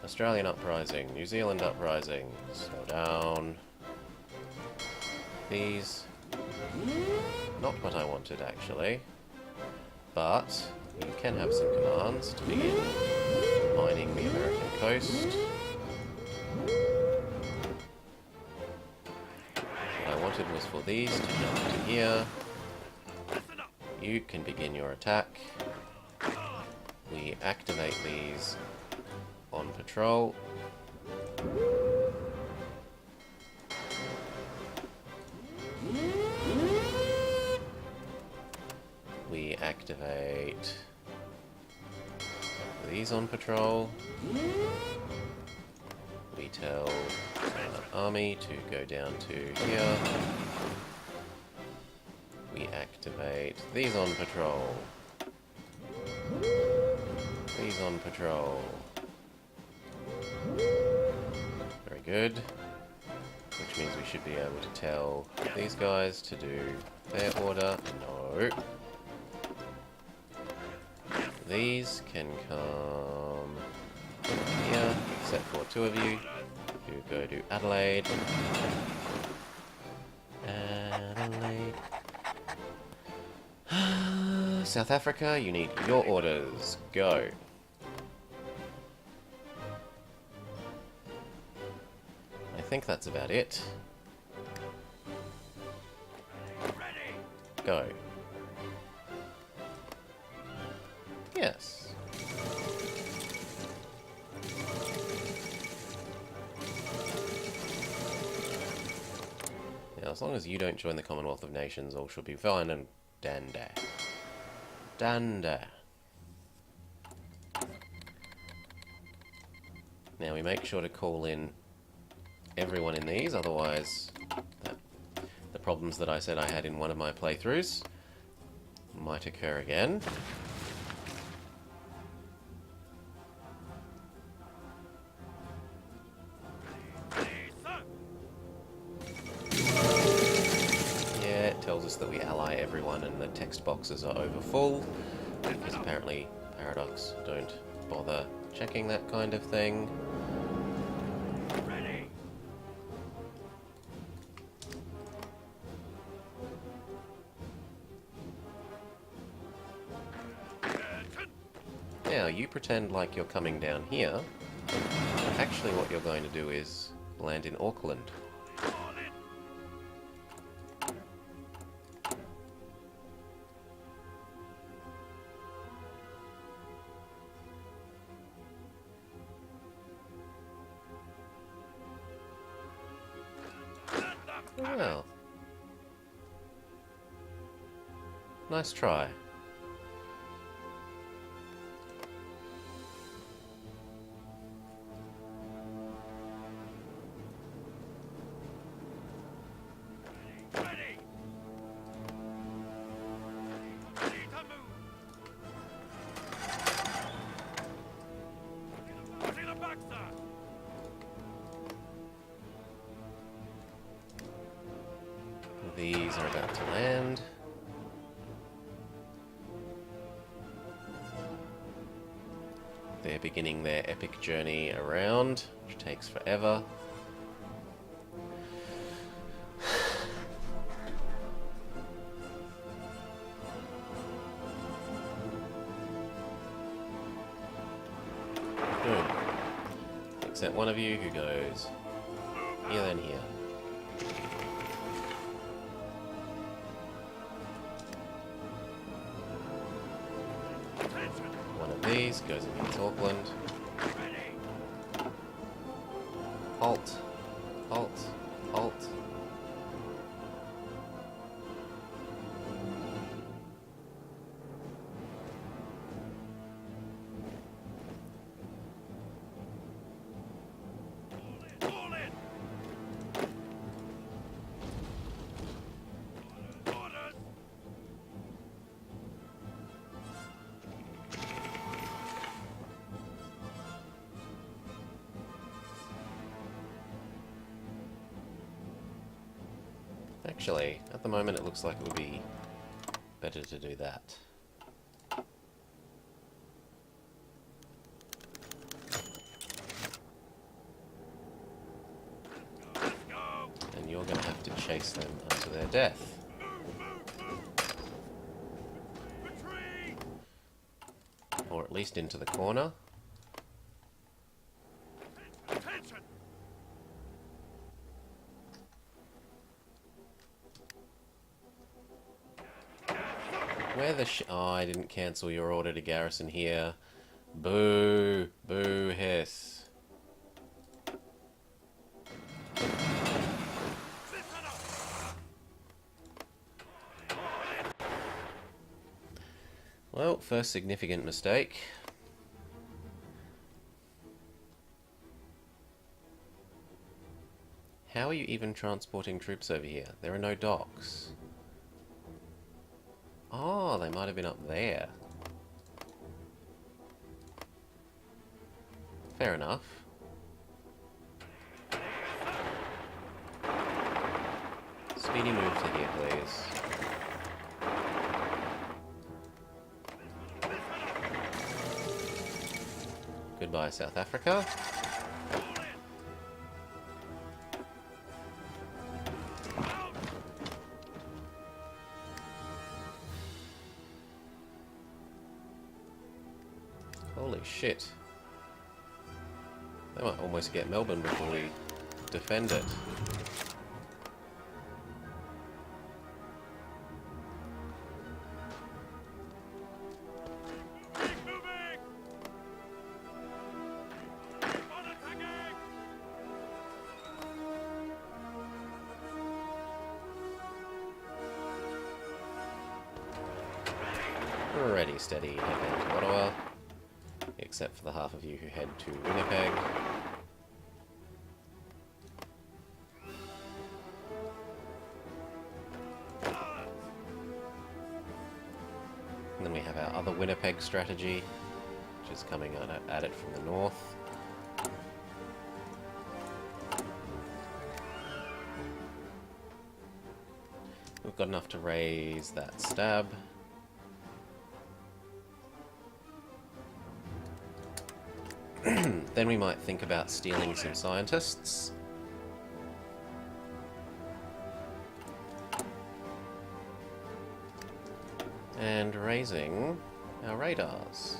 Australian Uprising, New Zealand Uprising. Slow down. These. Not what I wanted, actually. But you can have some commands to begin mining the American coast. Was for these to jump to here. You can begin your attack. We activate these on patrol. We activate these on patrol. We tell the army to go down to here. We activate these on patrol. These on patrol. Very good. Which means we should be able to tell these guys to do their order. No. These can come here, except for two of you who go to Adelaide. Adelaide. South Africa, you need your orders. Go. I think that's about it. Go. Yes. Now, as long as you don't join the Commonwealth of Nations, all should be fine and dandy. Dandy. Now we make sure to call in everyone in these, otherwise the problems that I said I had in one of my playthroughs might occur again. Yeah, it tells us that we ally everyone and the text boxes are over full, because apparently Paradox don't bother checking that kind of thing. Now, you pretend like you're coming down here. Actually, what you're going to do is land in Auckland. Well. Nice try. These are about to land. They're beginning their epic journey around, which takes forever. Boom. Except one of you who goes here then here. One of these goes against Auckland. Halt. Halt. Halt. Actually, at the moment it looks like it would be better to do that. And you're going to have to chase them unto their death. Or at least into the corner. Where the oh, I didn't cancel your order to garrison here. Boo. Boo hiss. Well, first significant mistake. How are you even transporting troops over here? There are no docks. Oh, they might have been up there. Fair enough. Speedy move to here, please. Goodbye, South Africa. Holy shit. They might almost get Melbourne before we defend it. Ready, steady, head down to Ottawa. Except for the half of you who head to Winnipeg. Then we have our other Winnipeg strategy, which is coming at it from the north. We've got enough to raise that stab. Then we might think about stealing some scientists. And raising our radars.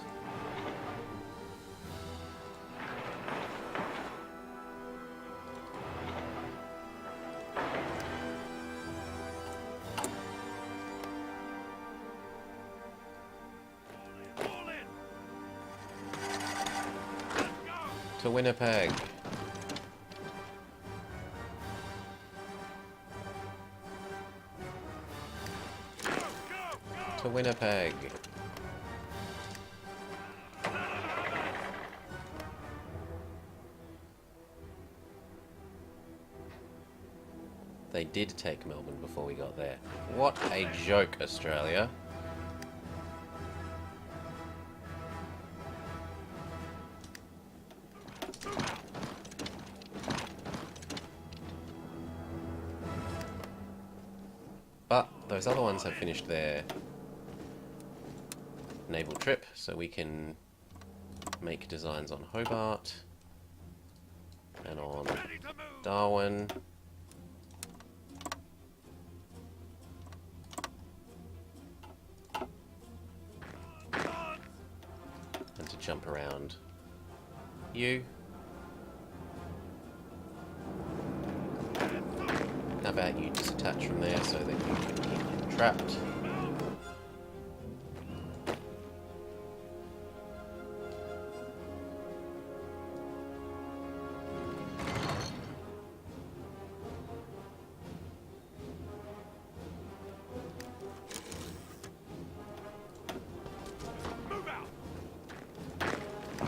To Winnipeg. To Winnipeg. They did take Melbourne before we got there. What a joke, Australia. But those other ones have finished their naval trip, so we can make designs on Hobart and on Darwin. And to jump around you. How about you disattach from there so that you can keep them trapped?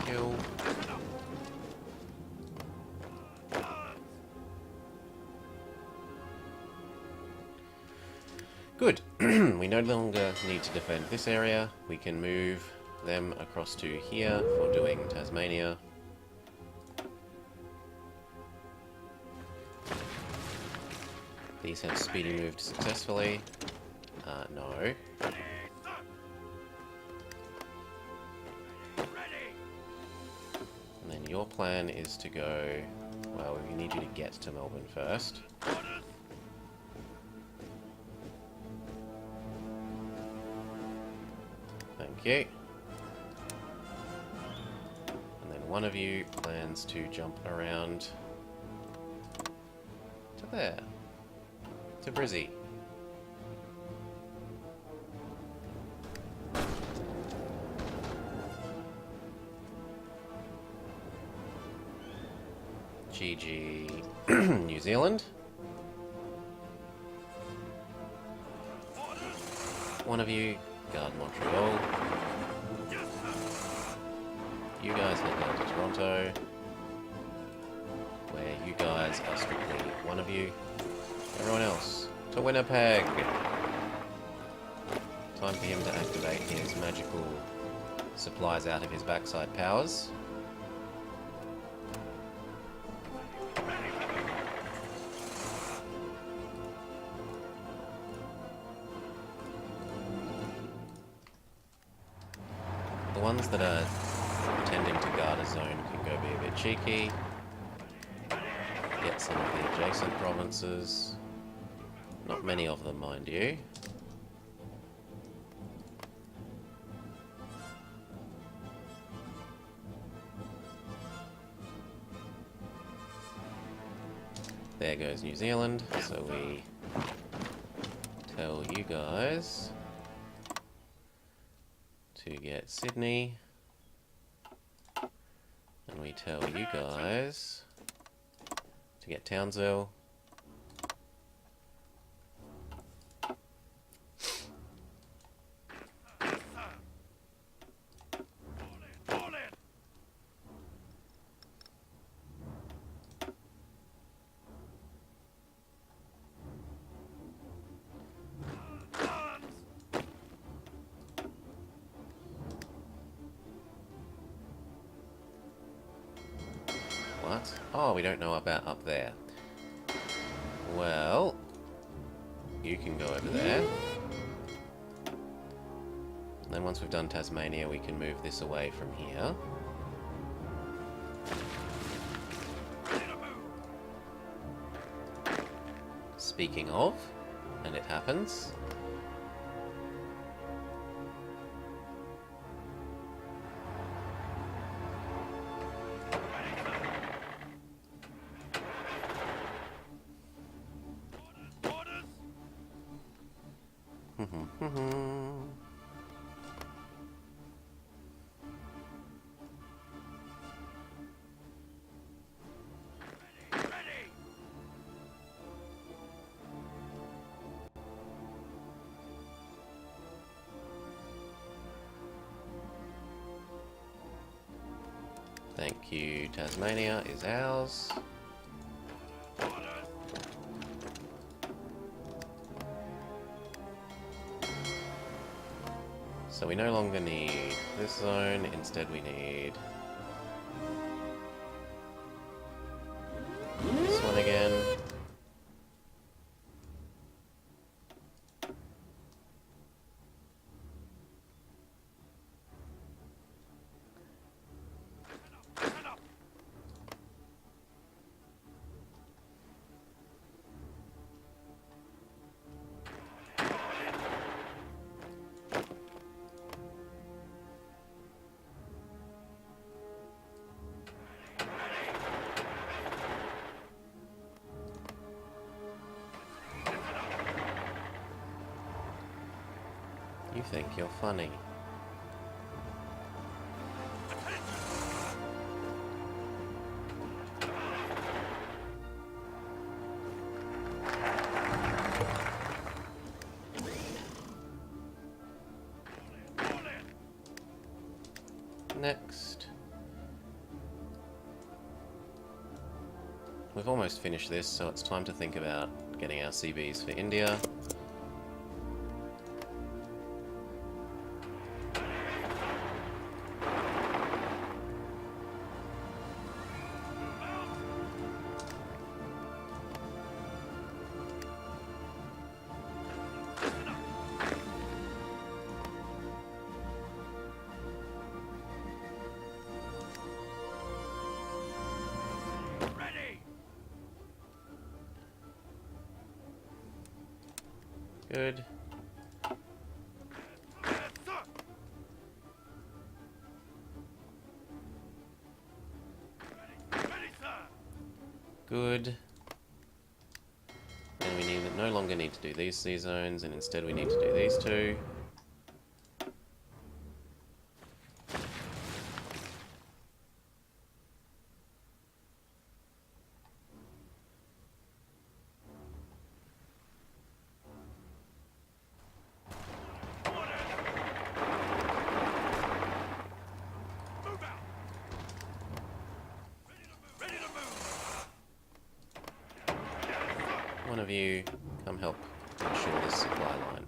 Kill. Good. We no longer need to defend this area. We can move them across to here for doing Tasmania. These have speedy moved successfully. No. And then your plan is to go... Well, we need you to get to Melbourne first. Thank you. And then one of you plans to jump around to there. To Brizzy. GG. New Zealand. One of you guard Montreal. You guys head down to Toronto, where you guys are strictly one of you. Everyone else, to Winnipeg! Time for him to activate his magical supplies out of his backside powers. The ones that are pretending to guard a zone can go be a bit cheeky. Get some of the adjacent provinces. Not many of them, mind you. There goes New Zealand, so we tell you guys to get Sydney, and we tell you guys to get Townsville. Oh, we don't know about up there. Well, you can go over there. And then once we've done Tasmania, we can move this away from here. Speaking of, and it happens. Thank you, Tasmania is ours. So we no longer need this zone, instead we need this one again. You think you're funny. Next. We've almost finished this, so it's time to think about getting our CBs for India. Good. Good. And we no longer need to do these C zones, and instead we need to do these two. One of you come help ensure this supply line.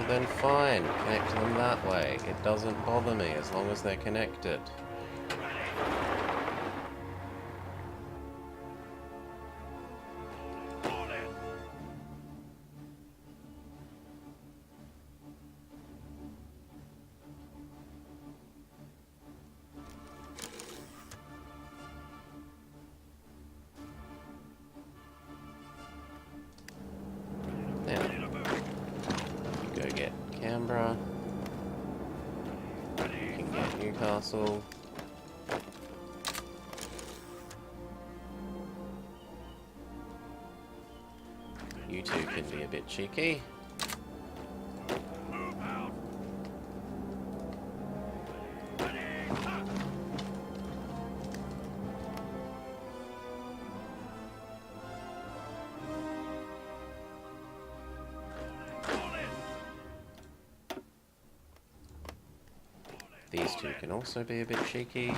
Then fine, connect them that way. It doesn't bother me as long as they're connected. Canberra. You can get Newcastle. You two can be a bit cheeky. These two can also be a bit cheeky.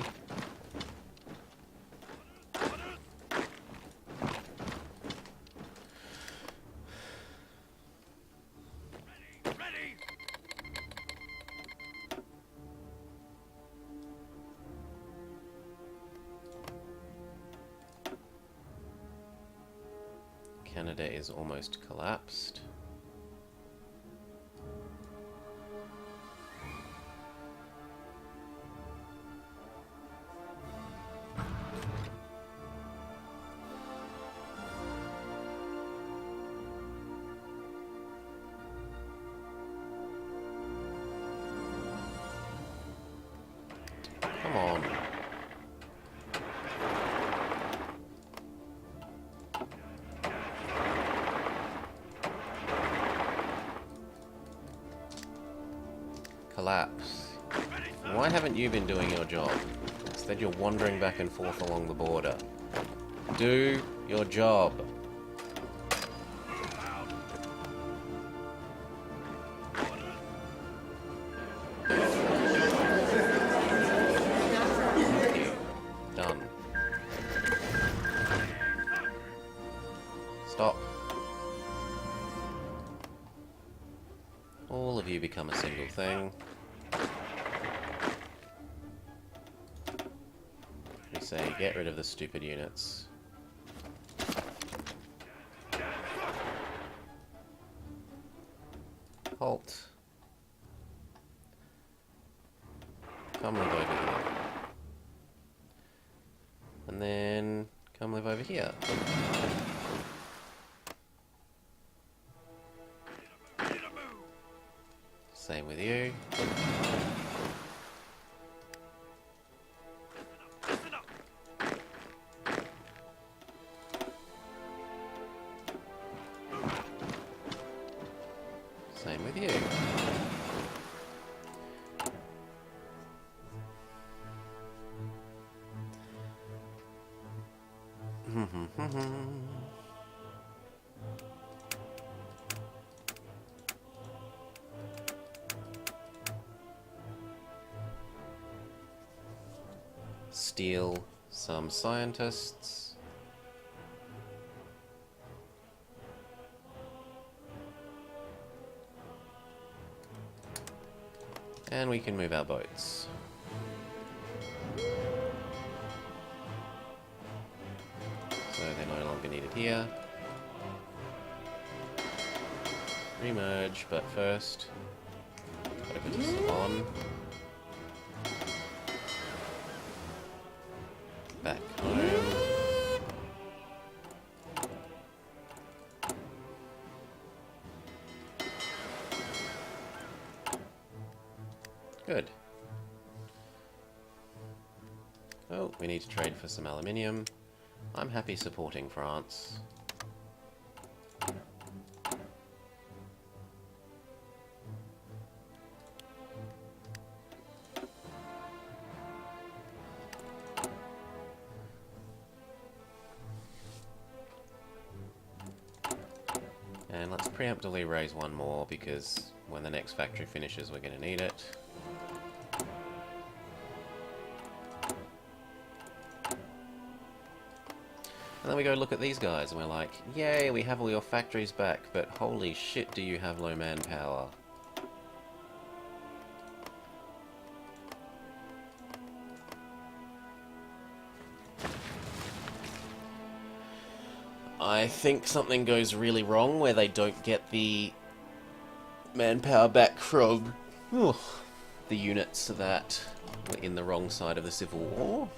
Canada is almost collapsed. Come on. Collapse. Why haven't you been doing your job? Instead you're wandering back and forth along the border. Do your job. Done. Stop. All of you become a single thing. We say, get rid of the stupid units. Halt. Come live over here. And then, come live over here. Same with you. Same with you. Steal some scientists. And we can move our boats. So they're no longer needed here. Remerge, but first, gotta put this on. Back home. Good. Oh, we need to trade for some aluminium. I'm happy supporting France. And let's preemptively raise one more, because when the next factory finishes we're going to need it. And then we go look at these guys and we're like, yay, we have all your factories back, but holy shit, do you have low manpower. I think something goes really wrong where they don't get the manpower back from the units that were in the wrong side of the Civil War.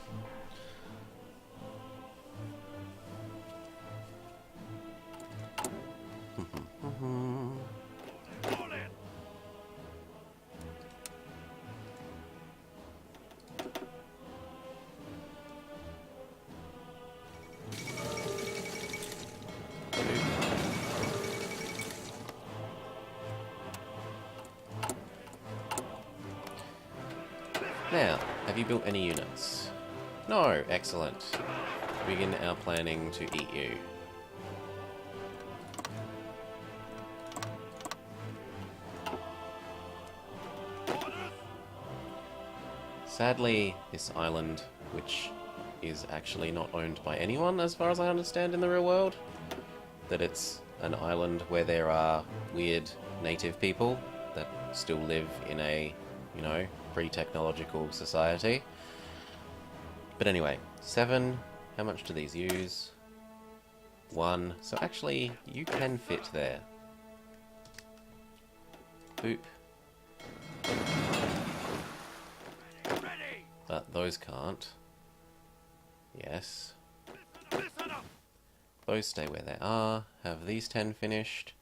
Now, have you built any units? No, excellent. Begin our planning to eat you. Sadly, this island, which is actually not owned by anyone as far as I understand in the real world, that it's an island where there are weird native people that still live in a, you know, pre-technological society. But anyway, 7, how much do these use? 1, so actually you can fit there. Boop. But those can't. Yes. Those stay where they are. Have these 10 finished?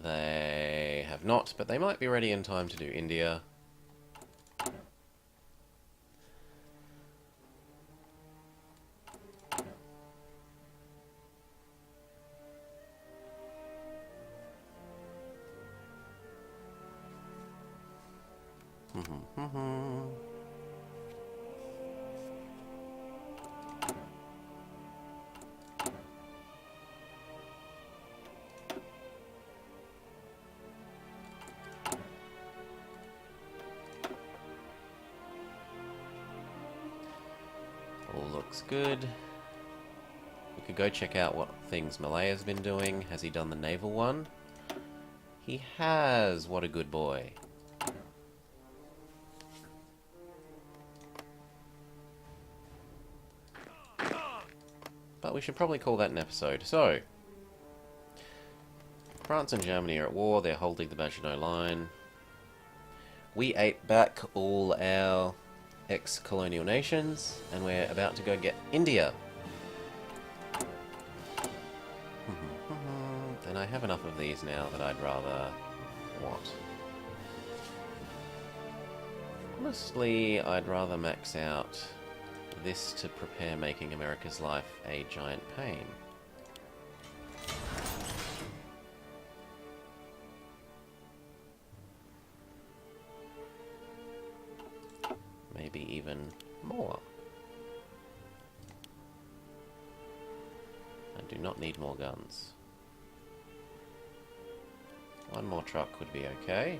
They have not, but they might be ready in time to do India. All looks good. We could go check out what things Malaya's been doing. Has he done the naval one? He has! What a good boy. But we should probably call that an episode. So, France and Germany are at war. They're holding the Maginot Line. We ate back all our ex-colonial nations, and we're about to go get India. And I have enough of these now that I'd rather... what? Honestly, I'd rather max out this to prepare making America's life a giant pain. Maybe even more. I do not need more guns. One more truck would be okay.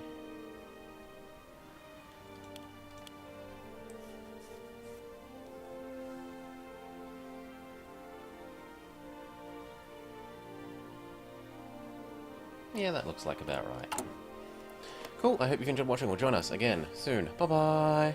Yeah, that looks like about right. Cool, I hope you've enjoyed watching. We'll join us again soon. Bye-bye!